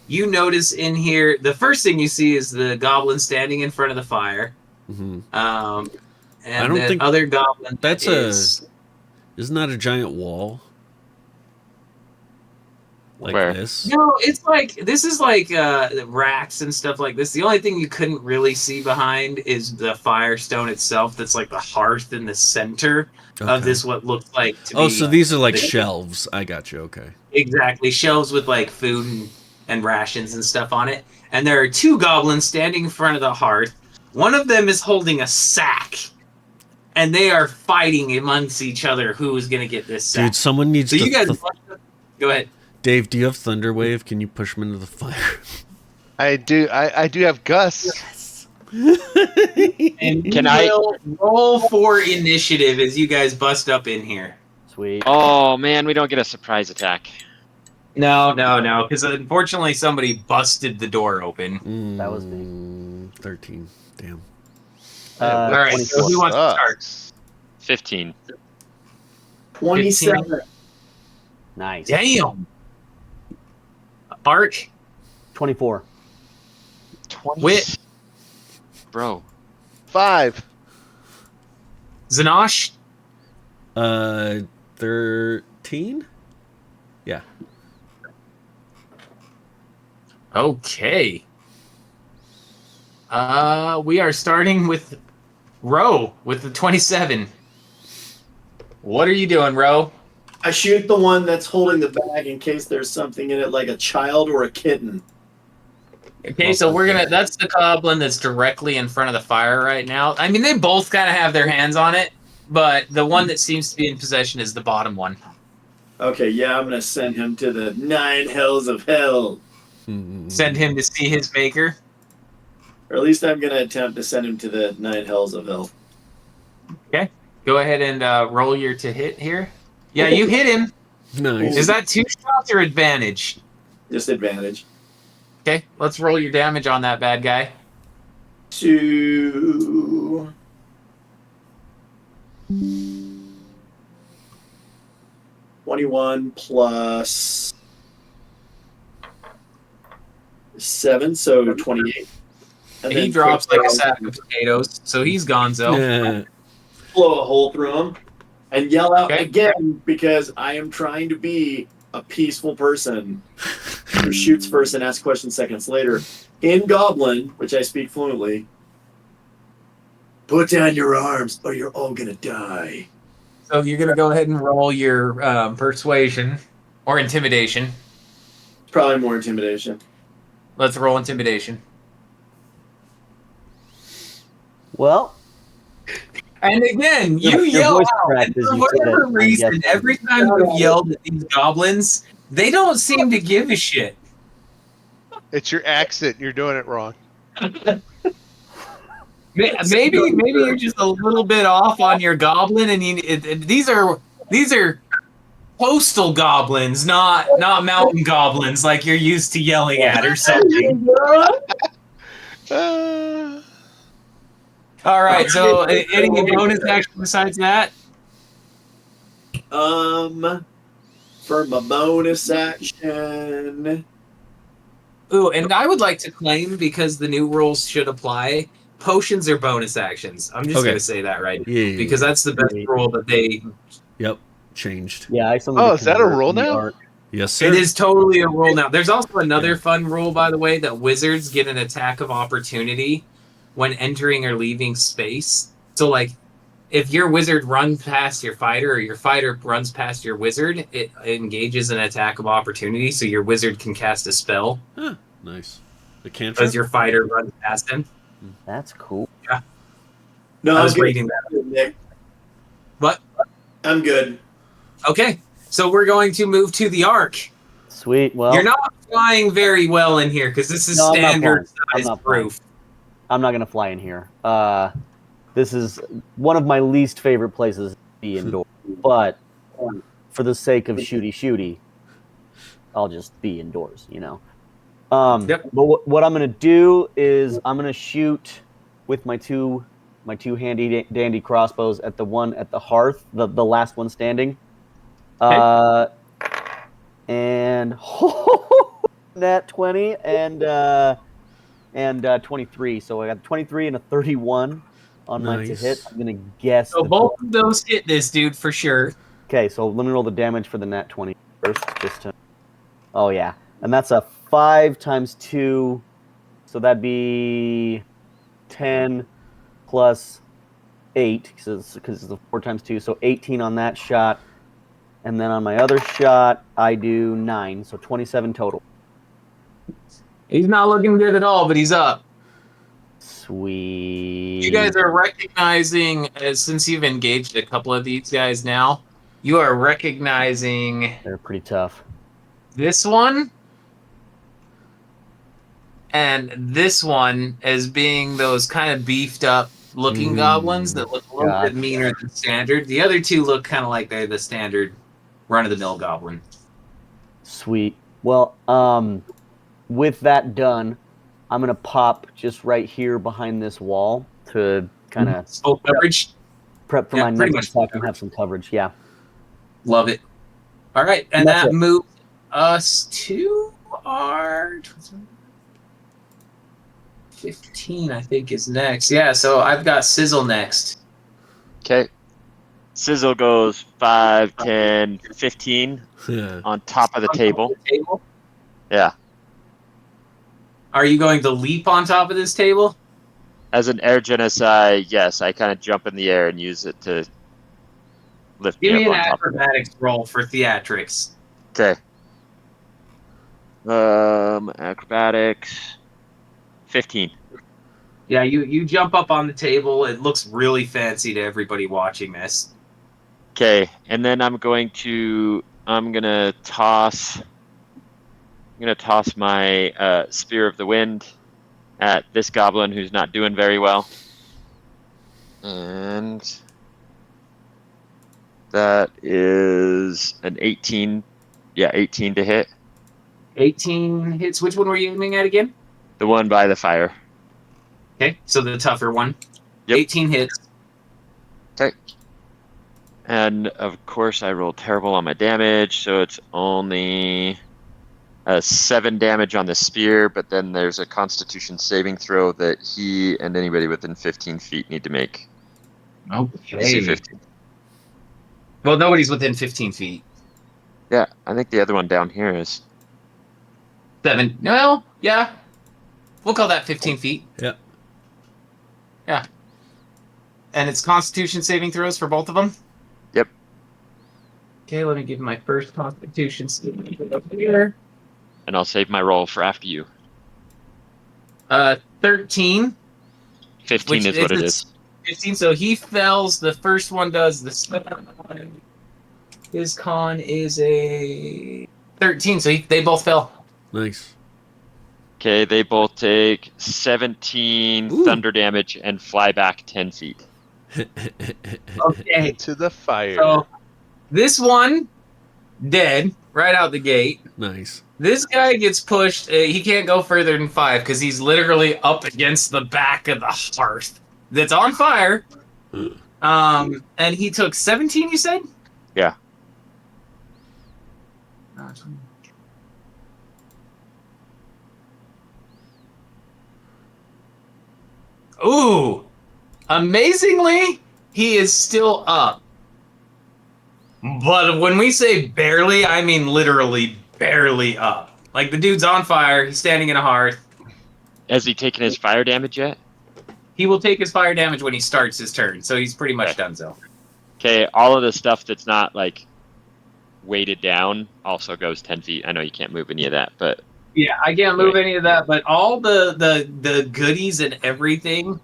You notice in here, the first thing you see is the goblin standing in front of the fire. Hmm. And I don't the think other goblin that's is... Isn't that a giant wall? Like Where? this? No, it's like this is like racks and stuff like this. The only thing you couldn't really see behind is the firestone itself. That's like the hearth in the center of Okay. this. What looks like to Oh, be so these are like the- shelves. I got you. Okay. exactly shelves with like food and rations and stuff on it. And there are two goblins standing in front of the hearth. One of them is holding a sack, and they are fighting amongst each other who is going to get this sack. Dude, someone needs So to. you guys, go ahead. Dave, do you have Thunder Wave? Can you push him into the fire? I do. I do have Gus. And Can you I- will roll for initiative as you guys bust up in here. Sweet. Oh man, we don't get a surprise attack. No, because unfortunately somebody busted the door open. That was me. 13. Damn. All right, so 24. who wants to start? Sucks. 15. 27. Nice. Damn. Ark, 24. 20. Wit. Bro. 5. Zanosh, 13? Yeah. Okay. We are starting with Ro with the 27. What are you doing, Ro? I shoot the one that's holding the bag in case there's something in it, like a child or a kitten. Okay, so that's the goblin that's directly in front of the fire right now. I mean, they both kind of have their hands on it, but the one that seems to be in possession is the bottom one. Okay, yeah, I'm gonna send him to the 9 hells of hell. Send him to see his maker. Or at least I'm gonna attempt to send him to the 9 hells of hell. Okay, go ahead and roll your to hit here. Yeah, you hit him. Nice. Is that 2 shots or advantage? Just advantage. Okay, let's roll your damage on that bad guy. 2. $21 plus 7, so 28. And He then drops like a sack of potatoes, so he's gonzo. Yeah. blow a hole through him and yell out Okay. again because I am trying to be a peaceful person who shoots first and asks questions seconds later. In Goblin, which I speak fluently, put down your arms or you're all gonna die. So you're gonna go ahead and roll your persuasion or intimidation. Probably more intimidation. Let's roll intimidation. Well, And again, you Your yell voice out, cracked and as for you said whatever it, I'm reason, guessing. every time you've yelled at these goblins, they don't seem to give a shit. It's your accent. You're doing it wrong. Maybe you're just a little bit off on your goblin, and these are coastal goblins, not mountain goblins like you're used to yelling at or something. All right, so any bonus action besides that? For my bonus action. Ooh, and I would like to claim, because the new rules should apply, potions are bonus actions. I'm just Okay. going to say that right now, Yeah. because that's the best rule that they... Yep. Changed. yeah, I still need Oh, to is that a convert rule the now? art. Yes, sir. It is totally a rule now. There's also another Yeah. fun rule, by the way, that wizards get an attack of opportunity when entering or leaving space. So, like, if your wizard runs past your fighter or your fighter runs past your wizard, it engages an attack of opportunity, so your wizard can cast a spell Huh, nice. The cantrip? because your fighter runs past him. That's cool. No, I I'm was good. reading that. Nick. What? I'm good. Okay, so we're going to move to the Ark. Sweet. Well, You're not flying very well in here because this is No, I'm not standard flying. I'm size not flying. roof. I'm not gonna fly in here. This is one of my least favorite places to be indoors. But for the sake of shooty, I'll just be indoors. You know. Yep. But what I'm gonna do is I'm gonna shoot with my two handy dandy crossbows at the one at the hearth, the last one standing. And nat 20 and 23. So I got 23 and a 31 on my to Nice. hit. I'm gonna guess. So both of those hit this dude for sure. Okay, so let me roll the damage for the nat 20 first, just to. Oh yeah, and that's a 5 times 2, so that'd be 10 plus 8 because it's the 4 times 2, so 18 on that shot, and then on my other shot I do 9, so 27 total. He's not looking good at all, but he's up. Sweet. You guys are recognizing, since you've engaged a couple of these guys now, you are recognizing They're pretty tough. this one and this one as being those kind of beefed up looking goblins that look a little bit meaner than standard. The other two look kind of like they're the standard run-of-the-mill goblin. Sweet. Well, with that done, I'm gonna pop just right here behind this wall to kind of Full coverage. prep for Yeah, my pretty next much attack and have some coverage. Yeah. Love it. All right, and That's that it. moves us to our 15, I think, is next. Yeah, so I've got Sizzle next. Okay. Sizzle goes 5, 10, 15 Yeah. on top of the table. Table. Yeah. Are you going to leap on top of this table? As an air genocide, yes, I kind of jump in the air and use it to lift Give me me up an on top of it. acrobatics roll for theatrics. Okay. Acrobatics. 15. Yeah, you jump up on the table. It looks really fancy to everybody watching this. Okay, and then I'm gonna toss my spear of the wind at this goblin who's not doing very well. And that is an 18. Yeah, 18 to hit. 18 hits. Which one were you aiming at again? The one by the fire. Okay, so the tougher one. Yep. 18 hits. Okay. And of course I rolled terrible on my damage, so it's only 7 damage on the spear, but then there's a constitution saving throw that he and anybody within 15 feet need to make. DC Okay. 15. Well, nobody's within 15 feet. Yeah, I think the other one down here is 7. Well, yeah. We'll call that 15 feet. Yep. Yeah. And it's Constitution saving throws for both of them? Yep. Okay, let me give my first Constitution saving throw here. and I'll save my roll for after you. 13. 15 is what it is. 15, so he fails. The first one does. The second one, his con is a 13, so they both fail. Nice. Okay, they both take 17 Ooh. thunder damage and fly back 10 feet. Okay, Into the fire. so this one, dead, right out the gate. Nice. This guy gets pushed. He can't go further than 5 because he's literally up against the back of the hearth that's on fire. And he took 17, you said? Yeah. Ooh! Amazingly, he is still up. But when we say barely, I mean literally barely up. Like, the dude's on fire, he's standing in a hearth. Has he taken his fire damage yet? He will take his fire damage when he starts his turn, so he's pretty much done so. Okay, all of the stuff that's not, like, weighted down also goes 10 feet. I know you can't move any of that, but... Yeah, I can't move any of that, but all the goodies and everything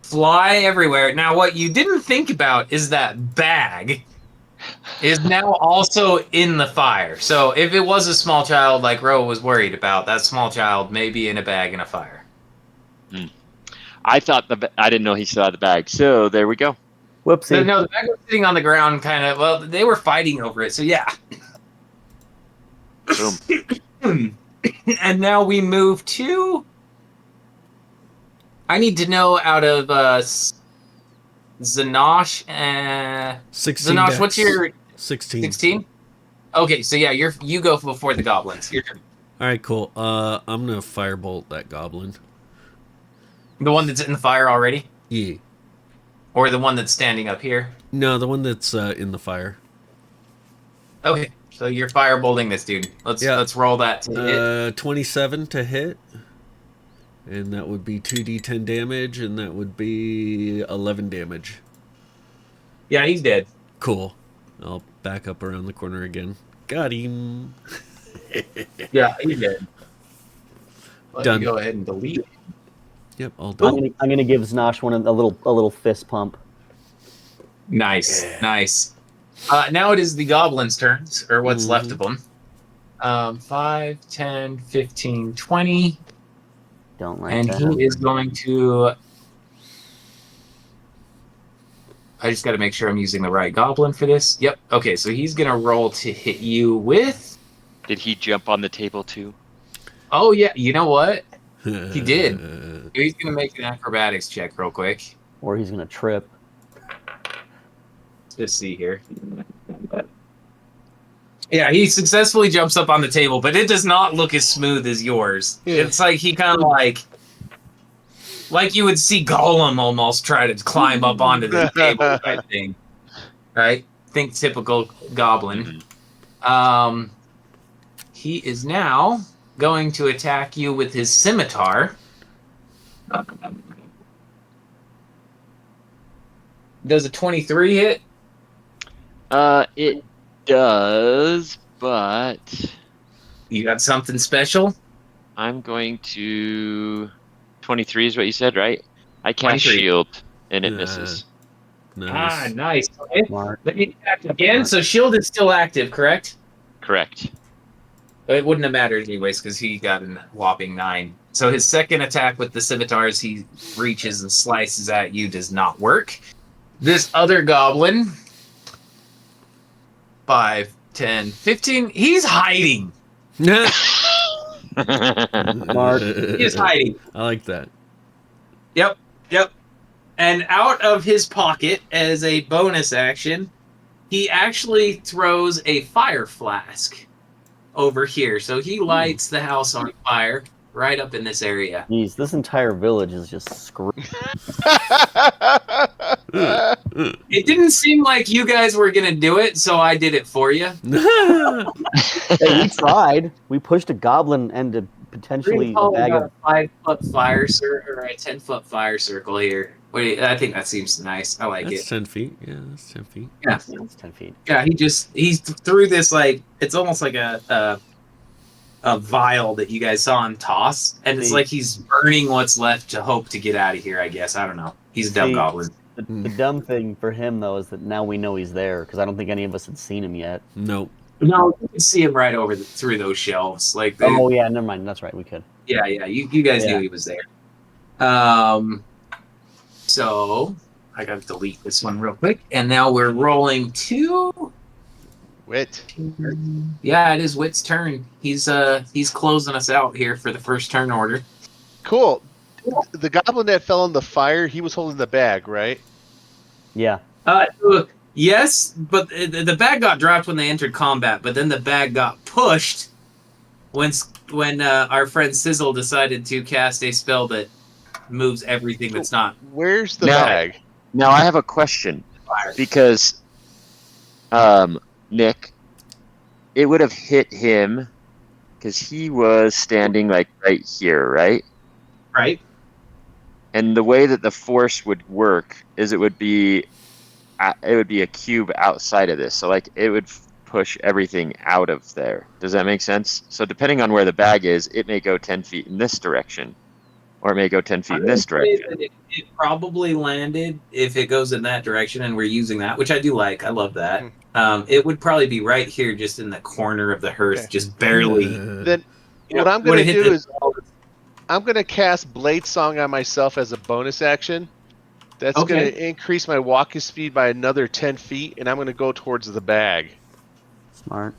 fly everywhere. Now, what you didn't think about is that bag is now also in the fire. So if it was a small child like Ro was worried about, that small child may be in a bag in a fire. I thought I didn't know he still had the bag, so there we go. Whoopsie. No, the bag was sitting on the ground kind of, well, they were fighting over it, so yeah. Boom. And now we move to... I need to know out of Zanosh and... 16 Zanosh, dex. what's your... 16. 16? Okay, so yeah, you go before the goblins. Your turn. All right, cool. I'm going to firebolt that goblin. The one that's in the fire already? Yeah. Or the one that's standing up here? No, the one that's in the fire. Okay, so you're firebolting this dude. Let's roll that to hit. 27 to hit. And that would be 2d10 damage, and that would be 11 damage. Yeah, he's dead. Cool. I'll back up around the corner again. Got him. Yeah, he's dead. Let Done. me go ahead and delete. Yep, all done. I'm gonna give Znosh a little fist pump. Nice, nice. Now it is the goblins' turns, or what's left of them. 5, 10, 15, 20. Don't like And that. he is going to... I just got to make sure I'm using the right goblin for this. Yep. Okay, so he's going to roll to hit you with... Did he jump on the table too? Oh, yeah. You know what? He did. He's going to make an acrobatics check real quick. Or he's gonna trip. Let's just see here. Yeah, he successfully jumps up on the table, but it does not look as smooth as yours. Yeah. It's like he kind of like you would see Gollum almost try to climb up onto the table type thing. Right? Think typical goblin. He is now going to attack you with his scimitar. Does a 23 hit? It does, but You got something special? I'm going to 23 is what you said, right? I cast 23. shield and it Nah. misses. Nice. Nice. Okay. Smart. Let me attack again. Smart. So shield is still active, correct? Correct. It wouldn't have mattered anyways because he got a whopping 9. So his second attack with the scimitar as he reaches and slices at you does not work. This other goblin, 5, 10, 15, he's hiding. Smart. He is hiding. I like that. Yep. And out of his pocket, as a bonus action, he actually throws a fire flask over here. So he lights the house on fire right up in this area. Jeez, this entire village is just screwed. It didn't seem like you guys were going to do it, so I did it for you. Hey, we tried. We pushed a goblin and potentially a bag about of. a 5-foot fire circle or a 10-foot fire circle here. Wait, I think that seems nice. I like That's it. 10 feet. Yeah, that's 10 feet. Yeah, It's 10 feet. yeah. He threw this like it's almost like a vial that you guys saw him toss, and it's See. like he's burning what's left to hope to get out of here. I guess I don't know. He's a dumb See. goblin. The dumb thing for him, though, is that now we know he's there because I don't think any of us had seen him yet. Nope. No, you can see him right over through those shelves. Like, Oh, yeah, never mind. That's right. We could. yeah. You guys Yeah. knew he was there. So I gotta delete this one real quick, and now we're rolling 2. Wit. Yeah, it is Wit's turn. He's closing us out here for the first turn order. Cool. The goblin that fell in the fire, he was holding the bag, right? Yeah. Yes, but the bag got dropped when they entered combat, but then the bag got pushed when our friend Sizzle decided to cast a spell that moves everything that's not Where's the Now- bag? Now I have a question fire. because, Nick, it would have hit him because he was standing like right here, right? Right? And the way that the force would work is it would be a cube outside of this, so like it would push everything out of there. Does that make sense? So depending on where the bag is, it may go 10 feet in this direction, or it may go 10 feet in this direction. It probably landed if it goes in that direction, and we're using that, which I do like. I love that. It would probably be right here, just in the corner of the hearth, Okay. just barely. Then You what know, I'm going to would've hit do the- is I'm going to cast Blade Song on myself as a bonus action. That's going Okay. to increase my walking speed by another 10 feet, and I'm going to go towards the bag. Smart.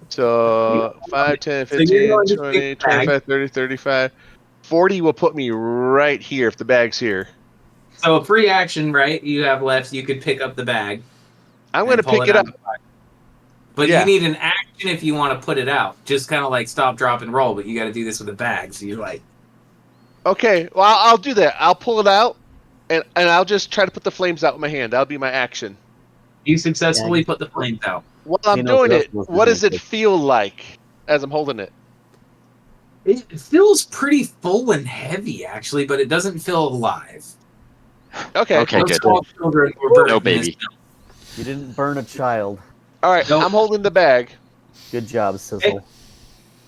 So 5, 10, So you're 15, going to 20, pick the bag. 25, 30, 35. 40 will put me right here if the bag's here. So a free action, right? You have left. You could pick up the bag. I'm going to and pull pick it out. up. But Yeah. you need an action if you want to put it out. Just kind of like stop, drop, and roll. But you got to do this with a bag. So you're like, Okay, well, I'll do that. I'll pull it out, and I'll just try to put the flames out with my hand. That'll be my action. you successfully Yeah. put the flames out. While I'm You know, doing the it, rest of us what are does it gonna feel like as I'm holding it? It feels pretty full and heavy, actually, but it doesn't feel alive. Okay. Okay, No good. small children were burned No in this baby. film. You didn't burn a child. All right, Nope. I'm holding the bag. Good job, Sizzle.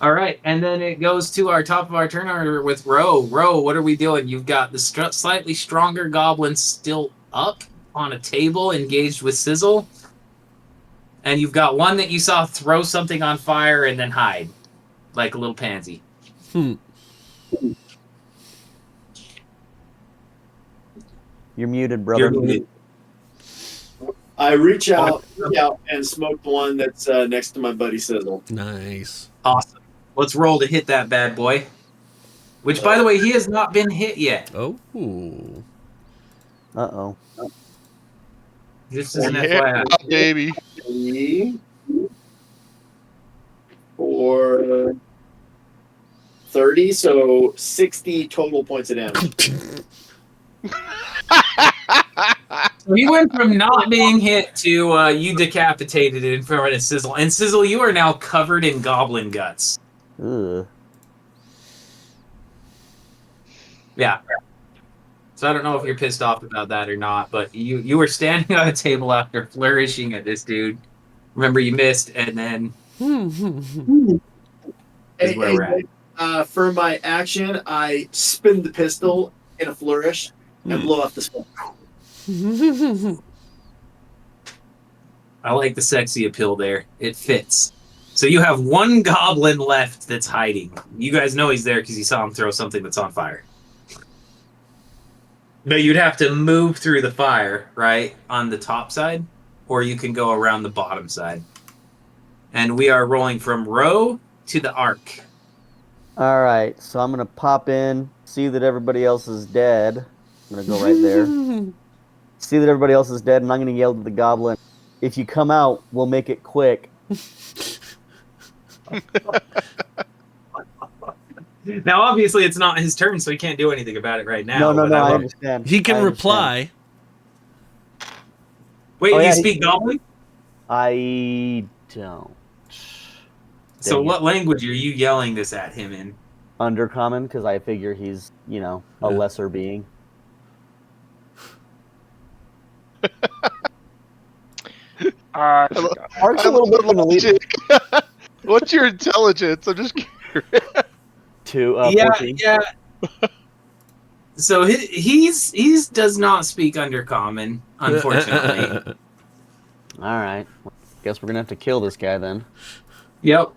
All right, and then it goes to our top of our turn order with Ro. Ro, what are we doing? You've got the slightly stronger goblin still up on a table, engaged with Sizzle, and you've got one that you saw throw something on fire and then hide, like a little pansy. You're muted, brother. You're muted. I reach out and smoke the one that's next to my buddy Sizzle. Nice. Awesome. Let's roll to hit that bad boy. Which, by the way, he has not been hit yet. Oh. Uh-oh. Just as an Yeah, FYI. baby. 3, 4, 30, so 60 total points of damage. So he went from not being hit to you decapitated it in front of Sizzle. And Sizzle, you are now covered in goblin guts. Ugh. Yeah. So I don't know if you're pissed off about that or not, but you were standing on a table after flourishing at this dude. Remember, you missed, and then is Hey, where hey, we're at. for my action, I spin the pistol in a flourish and blow off the smoke. I like the sexy appeal there. It fits. So you have one goblin left that's hiding. You guys know he's there because you saw him throw something that's on fire. But you'd have to move through the fire, right, on the top side, or you can go around the bottom side. And we are rolling from row to the arc. All right, so I'm gonna pop in, see that everybody else is dead. I'm gonna go right there. See that everybody else is dead, and I'm gonna yell to the goblin, "If you come out, we'll make it quick." Now, obviously, it's not his turn, so he can't do anything about it right now. No, but I understand. He can I understand. reply. Wait, Oh, you yeah, speak Goblin? I don't. So, Dang it. what language are you yelling this at him in? Undercommon, because I figure he's, a Yeah. lesser being. I lo- forgot. Ark's a little bit from the leader. What's your intelligence? I'm just curious. To 14. Yeah. So he's does not speak Undercommon, unfortunately. All right. Guess we're gonna have to kill this guy then. Yep.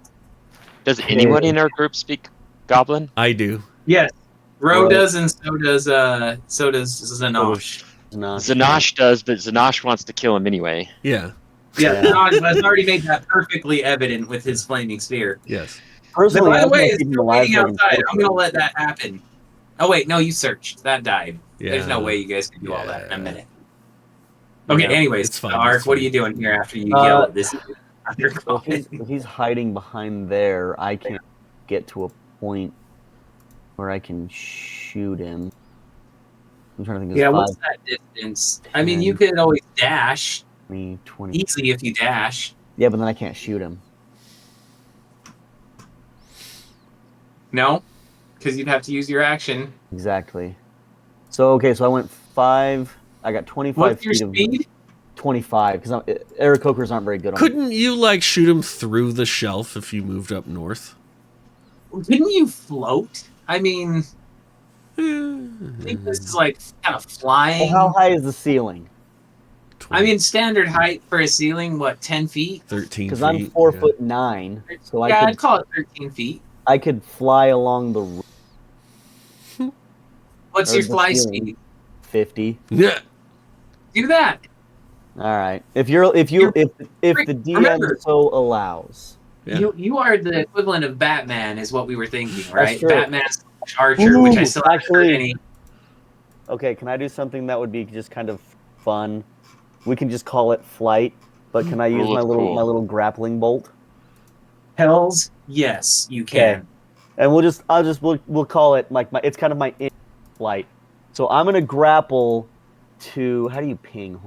Does anyone in our group speak Goblin? I do. Yes. Ro Right. does, and so does Zanosh. Zanosh does, but Zanosh wants to kill him anyway. Yeah. Yeah, Yeah. Zanosh has already made that perfectly evident with his flaming spear. Yes. But Personally, by I the was gonna way, keep it's him still alive waiting so I can outside. kill I'm gonna him. let that happen. Oh wait, no, you searched. That died. Yeah. There's no way you guys can do all that in a Yeah. minute. Okay, Yeah, anyways, it's fine, Ark, it's what are fine. you doing here after you yell at this So if Undercommon? he's hiding behind there, I can't get to a point where I can shoot him. I'm trying to think. Yeah, Of what's 5, that distance? I mean, you 10, could always dash 20. easily if you dash. Yeah, but then I can't shoot him. No, because you'd have to use your action. Exactly. So okay, so I went 5. I got 25 What's your feet of speed? 25 because Aarakocras aren't very good on. Couldn't you like shoot him through the shelf if you moved up north? Couldn't you float? I mean, I think this is like kind of flying. Well, how high is the ceiling? I mean, standard height for a ceiling, what, 10 feet? 13 Because feet. I'm 4'9", so Yeah, I I'd could call it 13 feet. I could fly along the What's Or your the fly ceiling. speed? 50. Yeah. Do that. All right. If the DM Remember- so allows. Yeah. You are the equivalent of Batman, is what we were thinking, right? true. Batman Archer, which I Ooh, still haven't heard actually- any. Okay, can I do something that would be just kind of fun? We can just call it flight, but can I use Rule my of little cool. my little grappling bolt? Hells, yes, you can. And we'll call it like it's kind of my in flight. So I'm gonna grapple to how do you ping?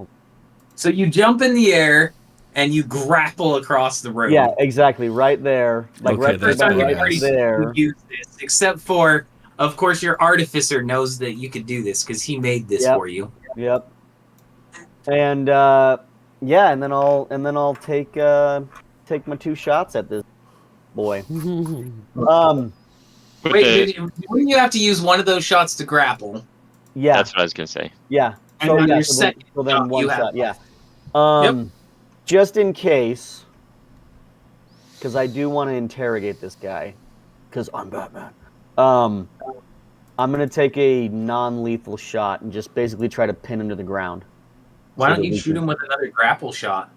So you jump in the air and you grapple across the room. Yeah, exactly, right there, like Okay, right, that's First time right badass. anybody there. use this, except for, of course, your artificer knows that you could do this because he made this Yep. for you. Yep. And yeah, and then I'll take my 2 shots at this boy. With Wait, the- wouldn't you have to use one of those shots to grapple? Yeah, That's what I was gonna say. yeah. And So on yeah, your so then, second so then shot, one you have shot. Yeah. Yep. Just in case, because I do want to interrogate this guy, because I'm Batman. I'm gonna take a non-lethal shot and just basically try to pin him to the ground. Why So don't that you we shoot can- him with another grapple shot?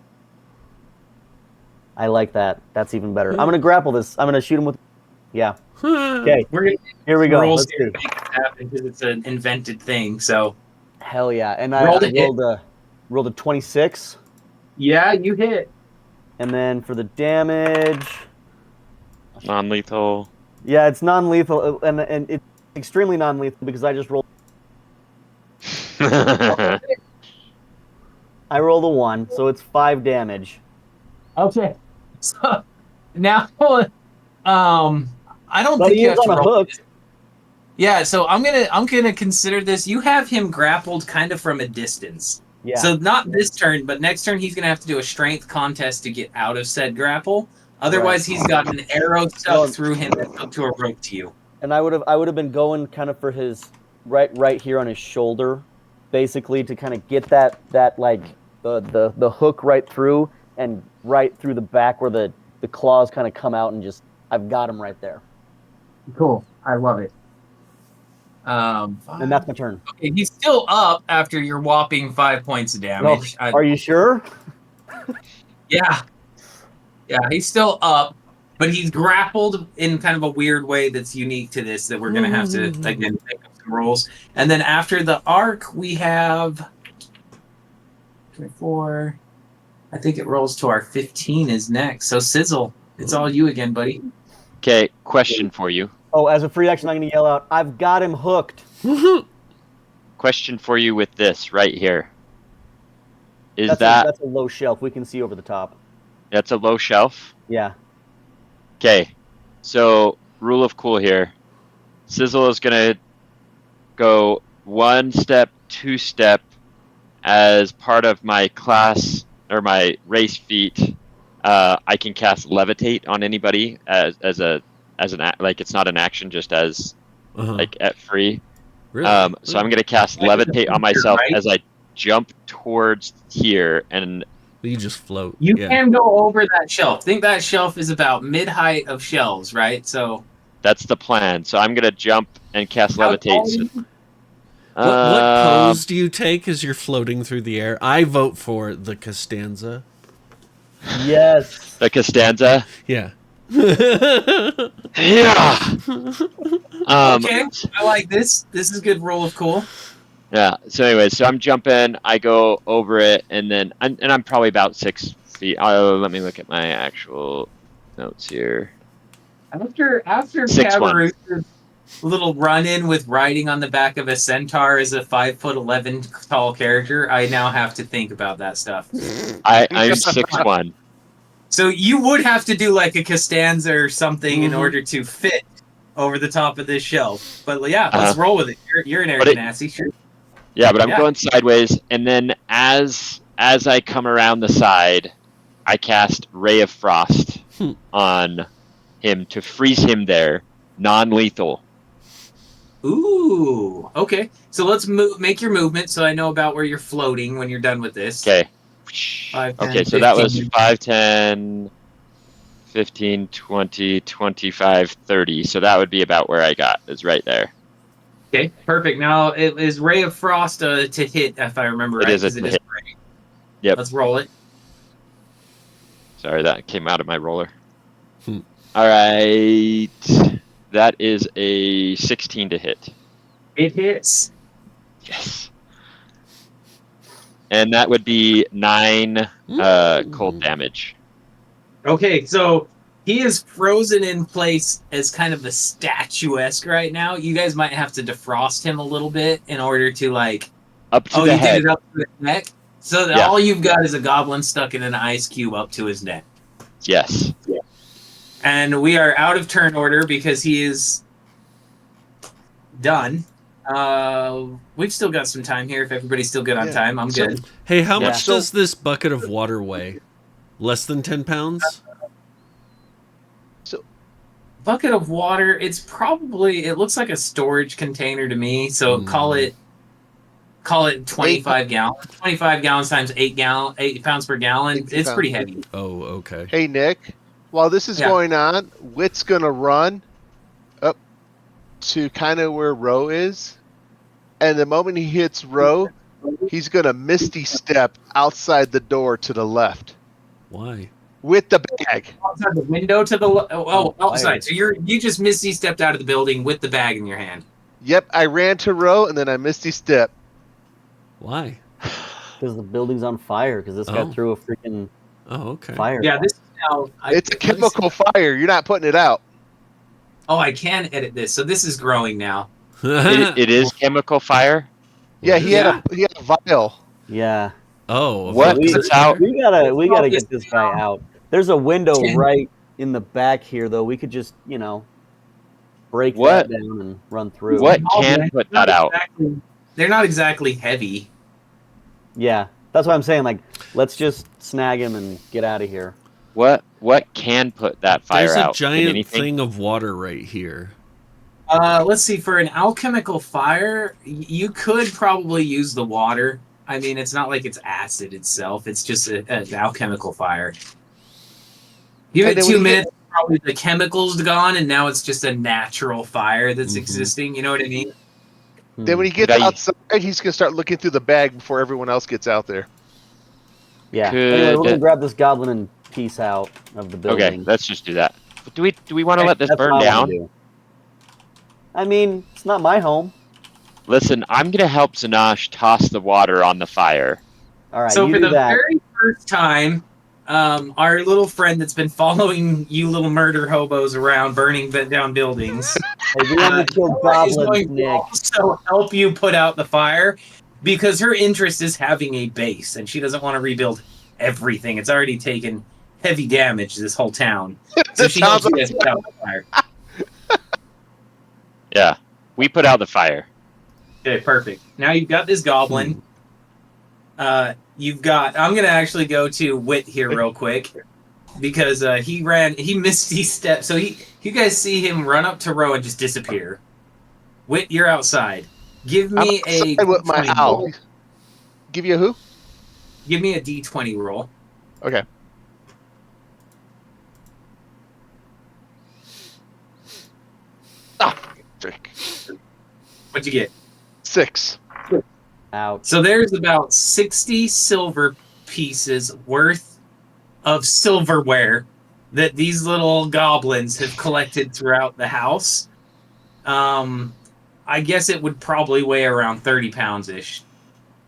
I like that. That's even better. I'm gonna grapple this. I'm gonna shoot him with. Yeah. Okay. We're gonna Here we go. roll Let's here see. to make it happen because it's an invented thing. So Hell yeah! And I Roll to hit. rolled a 26, yeah, you hit. and then for the damage, Non-lethal. yeah, it's non-lethal, and it's extremely non-lethal because I just rolled. I rolled a 1, so it's 5 damage. Okay. So now, I don't But think he you is have to on a roll. hook. Yeah, so I'm gonna consider this. You have him grappled kind of from a distance. Yeah. So not this turn, but next turn he's gonna have to do a strength contest to get out of said grapple. Otherwise, he's got an arrow stuck Well- through him that's hooked to a rope to you. And I would have been going kind of for his right here on his shoulder, basically to kind of get that like the hook right through and right through the back where the claws kind of come out and just I've got him right there. Cool. I love it. And that's my turn. Okay, he's still up after your whopping 5 points of damage. Are you sure? Yeah. Yeah, he's still up, but he's grappled in kind of a weird way that's unique to this that we're going to have to, again, make up some rolls. And then after the arc, we have 24. I think it rolls to our 15 is next. So, Sizzle, it's all you again, buddy. Okay, question for you. Oh, as a free action, I'm going to yell out, I've got him hooked. Question for you with this right here. Is That's a low shelf. We can see over the top. that's a low shelf? Yeah. Okay, so rule of cool here. Sizzle is gonna go 1 step, 2 step as part of my class or my race feat. I can cast levitate on anybody as like it's not an action, just as like at free. Really? So I'm gonna cast levitate on myself as I jump towards here, and You just float. You yeah. can go over that shelf. Think that shelf is about mid-height of shelves, right? So that's the plan. So I'm gonna jump and cast How tall are levitate. you? What pose do you take as you're floating through the air? I vote for the Costanza. Yes. The Costanza. Yeah. Yeah. Okay, I like this. This is a good roll of cool. Yeah. So anyway, so I'm jumping. I go over it, and then I'm probably about 6 feet. Let me look at my actual notes here. After 6'1". Cabaroo's little run-in with riding on the back of a centaur as a 5'11" tall character, I now have to think about that stuff. I'm 6'1". So you would have to do like a Costanza or something in order to fit over the top of this shelf. But yeah, let's roll with it. You're an Eric Ganassi, sure. Yeah, but I'm Yeah. going sideways, and then as I come around the side, I cast Ray of Frost on him to freeze him there, non-lethal. Ooh, okay. So let's make your movement so I know about where you're floating when you're done with this. Okay. 5, 10, Okay, so that was 15. 5, 10, 15, 20, 25, 30. So that would be about where I got, is right there. Okay, perfect. Now it is Ray of Frost to hit, if I remember right. It is a 'cause hit. Ray. Yep. Let's roll it. Sorry, that came out of my roller. All right. That is a 16 to hit. It hits. Yes. And that would be 9 cold damage. Okay, so he is frozen in place as kind of a statuesque right now. You guys might have to defrost him a little bit in order to like. Up to the you head. did it up to his neck. So Yeah. all you've got is a goblin stuck in an ice cube up to his neck. Yes. And we are out of turn order because he is done. We've still got some time here. If everybody's still good on time, I'm good. Hey, how Yeah. much does this bucket of water weigh? Less than 10 pounds? Bucket of water. It's probably. It looks like a storage container to me. So call it 25 gallons. 25 gallons times 8 pounds per gallon. 80 It's pretty pounds. heavy. Oh, okay. Hey, Nick, while this is Yeah. going on, Wit's going to run up to kind of where Ro is. And the moment he hits Ro, he's going to Misty Step outside the door to the left Why? with the bag. Outside the window to the outside. So you just Misty stepped out of the building with the bag in your hand. Yep, I ran to Ro and then I Misty Step. Why? Because the building's on fire. Because this guy Oh. threw a freaking Oh, okay. fire. Yeah, this is now. It's a chemical fire. You're not putting it out. Oh, I can edit this. So this is growing now. It is chemical fire. Yeah, he had a vial. Yeah. Oh, What? We, It's out. we gotta this get this guy out. There's a window 10. right in the back here, though. We could just, break What? that down and run through. What Oh, can man, put they're that not out? they're not exactly heavy. Yeah, that's what I'm saying. Like, let's just snag him and get out of here. What can put that fire There's a out? Can giant anything? thing of water right here. Let's see. For an alchemical fire, you could probably use the water. I mean, it's not like it's acid itself. It's just an alchemical fire. Give And it then when 2 you get- minutes, probably the chemicals gone, and now it's just a natural fire that's Mhm. existing. You know what I mean? Then when he gets Guy- outside, he's gonna start looking through the bag before everyone else gets out there. Yeah. Could- Anyway, we're gonna grab this goblin and peace out of the building. Okay, let's just do that. But do we want to let this That's burn what I wanna down? do. I mean, it's not my home. Listen, I'm gonna help Zanash toss the water on the fire. All right, So you for do the that. very first time, our little friend that's been following you little murder hobos around, burning down buildings, Hey, we only killed Noah is goblins, going to Nick. also help you put out the fire because her interest is having a base, and she doesn't want to rebuild everything. It's already taken heavy damage, this whole town. So she helps you guys put out the fire. Yeah, we put out the fire. Okay, perfect. Now you've got this goblin. You've got. I'm gonna actually go to Wit here real quick because he misty stepped. So you guys see him run up to Row and just disappear. Wit, you're outside. Give me a outside with my D20 owl. roll. Give you a who? Give me a D20 roll. Okay. Ah, frick. What'd you get? 6. Ouch. So there's about 60 silver pieces worth of silverware that these little goblins have collected throughout the house. I guess it would probably weigh around 30 pounds ish.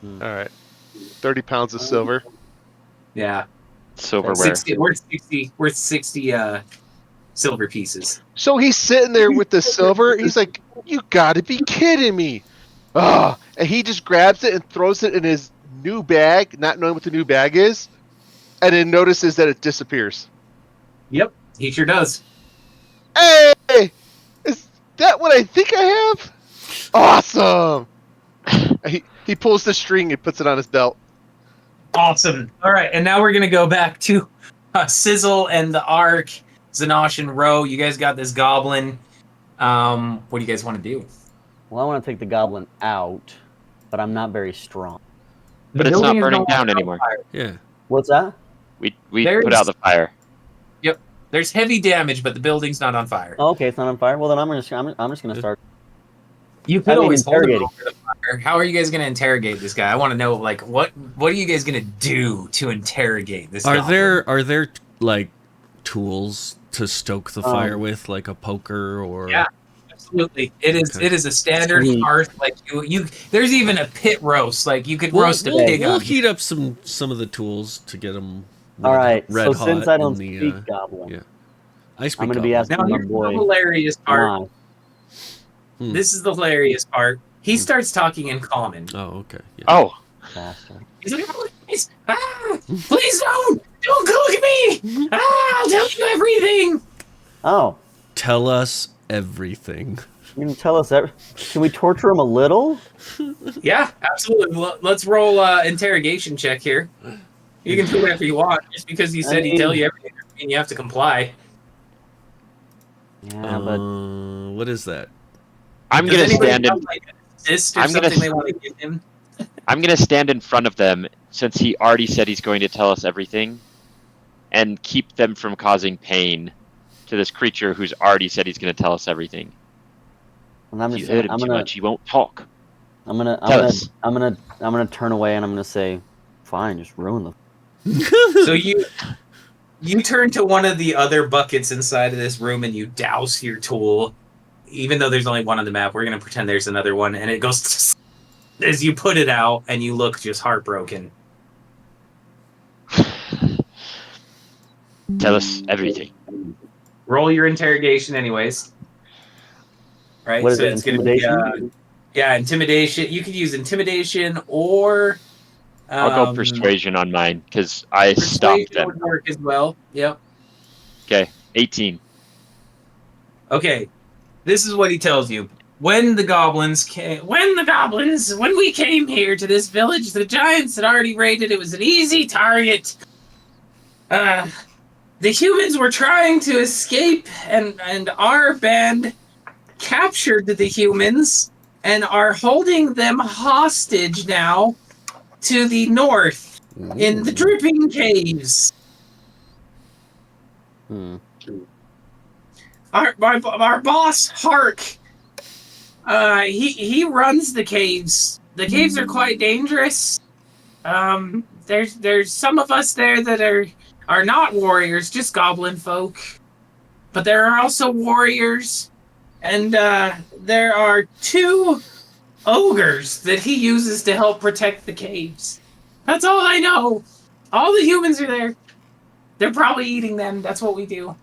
All right. 30 pounds of silver. Yeah. Silverware. 60 worth 60 silver pieces. So he's sitting there with the silver. He's like, "You gotta be kidding me!" Ah, and he just grabs it and throws it in his new bag, not knowing what the new bag is, and then notices that it disappears. Yep, he sure does. Hey, is that what I think I have? Awesome. He pulls the string and puts it on his belt. Awesome. All right, and now we're gonna go back to Sizzle and the Ark, Zanosh and Ro. You guys got this goblin. What do you guys want to do? Well, I want to take the goblin out, but I'm not very strong. But The it's not building is burning no down longer on anymore. fire. Yeah. What's that? We There's- put out the fire. There's heavy damage, but the building's not on fire. Oh, okay, it's not on fire. Well, then I'm just gonna start. You I could mean, always hold it interrogating. over the fire. How are you guys going to interrogate this guy? I want to know, like, what are you guys going to do to interrogate this? Are goblin? there like tools to stoke the fire with, like a poker or? Yeah. Absolutely, it is. Okay. It is a standard Sweet. hearth. Like you. There's even a pit roast. Like you could roast a We'll pig on. heat up some of the tools to get them. All right. red So hot since I don't in the, speak goblin, yeah. I speak. I'm gonna be goblin. asking Now my here's the boy. hilarious part. Why? This is the hilarious part. He starts talking in common. Oh, okay. Yeah. Oh, Bastard. He's like, "Oh, please, please don't look at me! I'll tell you everything." Oh, Tell us everything. you can tell us that. Can we torture him a little? Yeah, absolutely. Let's roll interrogation check here. You can do whatever you want. Just because he said he'd tell you everything doesn't mean you have to comply. Yeah, but What is that? I'm Does gonna anybody stand in. have, like, an assist or I'm gonna something they s- want to give him? I'm gonna stand in front of them since he already said he's going to tell us everything, and keep them from causing pain to this creature who's already said he's going to tell us everything. and I'm If just you hurt him I'm too gonna much, he won't talk. I'm gonna Tell us. I'm gonna turn away and I'm gonna say, fine, just ruin the. So you turn to one of the other buckets inside of this room and you douse your tool. Even though there's only one on the map, we're gonna pretend there's another one, and it goes as you put it out, and you look just heartbroken. Tell us everything. Roll your interrogation, anyways. Right. What is so it, it's gonna be intimidation? intimidation. You could use intimidation or. I'll go persuasion on mine because I stopped Persuasion would them. work as well. Yep. Okay, 18. Okay. This is what he tells you. When we came here to this village, the giants had already raided. It was an easy target. The humans were trying to escape, and our band captured the humans and are holding them hostage now to the north in the Dripping Caves. Our boss, Hark, he runs the caves. The caves are quite dangerous. There's some of us there that are not warriors, just goblin folk. But there are also warriors, and there are 2 ogres that he uses to help protect the caves. That's all I know. All the humans are there. They're probably eating them. That's what we do.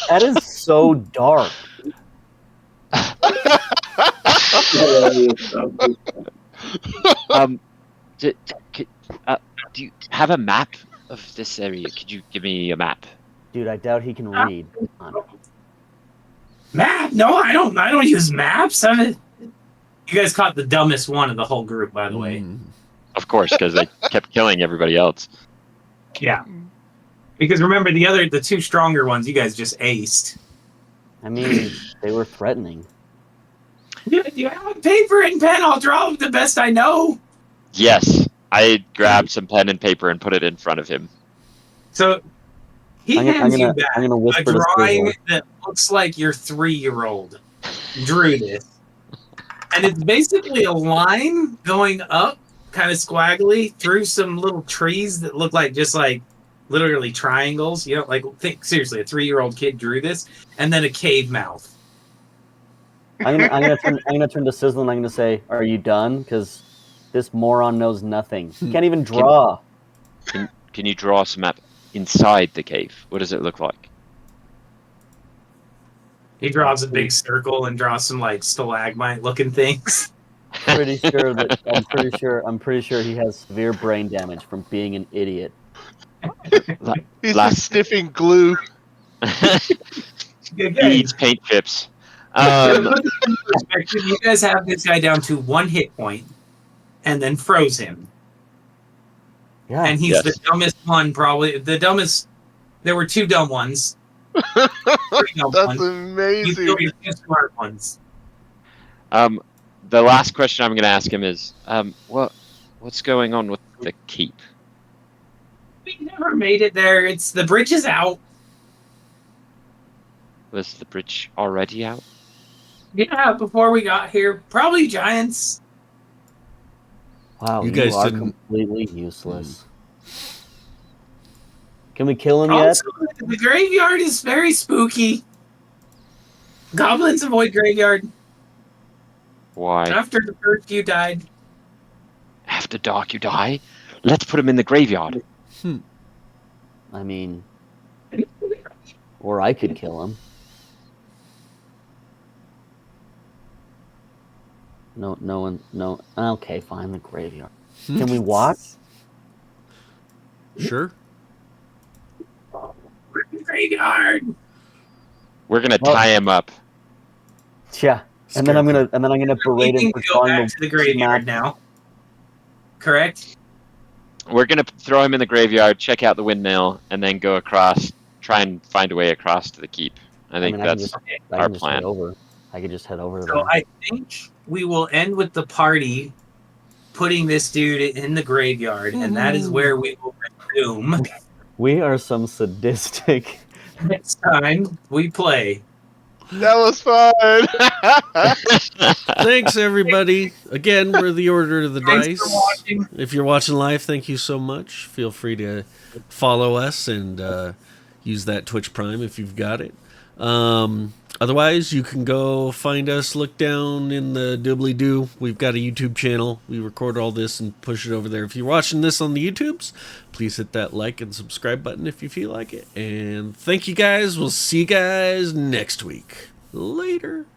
That is so dark. Do you have a map of this area? Could you give me a map? Dude, I doubt he can read. Map? No, I don't use maps. You guys caught the dumbest one of the whole group, by the way. Of course, because they kept killing everybody else. Yeah. Because remember, the 2 stronger ones, you guys just aced. I mean, they were threatening. You have paper and pen. I'll draw the best I know. Yes, I grabbed some pen and paper and put it in front of him. So he hands you back I'm gonna a drawing that looks like your 3-year-old drew this. And it's basically a line going up, kind of squaggly, through some little trees that look like just like literally triangles. You know, like, think seriously, a 3-year-old kid drew this, and then a cave mouth. I'm gonna turn to Sizzle and I'm gonna say, "Are you done?" Because this moron knows nothing. He can't even draw. Can you draw us a map inside the cave? What does it look like? He draws a big circle and draws some like stalagmite-looking things. I'm pretty sure he has severe brain damage from being an idiot. He's just sniffing glue. He eats paint chips. Perspective, you guys have this guy down to 1 hit point, and then froze him. Yeah, and he's the dumbest one, probably the dumbest. There were 2 dumb ones. That's amazing. You 2 smart ones. The last question I'm going to ask him is, what's going on with the keep? We never made it there. The bridge is out. Was the bridge already out? Yeah, before we got here, probably giants. Wow, You guys are didn't- completely useless. Can we kill him Also, the graveyard is very spooky. Goblins avoid graveyard. Why? After the first few died. After dark you die? Let's put him in the graveyard. yet? I mean, or I could kill him. No one. Okay, fine. The graveyard. Can we watch? Sure. We're in the graveyard. We're gonna tie him up. Yeah, and then I'm gonna berate We him can for go drawing back to the graveyard now. Correct? We're gonna throw him in the graveyard, check out the windmill, and then go across, try and find a way across to the keep. I think that's our plan. I could just head over So there. I think we will end with the party putting this dude in the graveyard, and that is where we will resume We are some sadistic. next time we play. That was fun. Thanks, everybody. Again, we're the Order of the Thanks Dice. for watching. If you're watching live, thank you so much. Feel free to follow us and use that Twitch Prime if you've got it. Otherwise, you can go find us, look down in the doobly-doo. We've got a YouTube channel. We record all this and push it over there. If you're watching this on the YouTubes, please hit that like and subscribe button if you feel like it. And thank you guys. We'll see you guys next week. Later.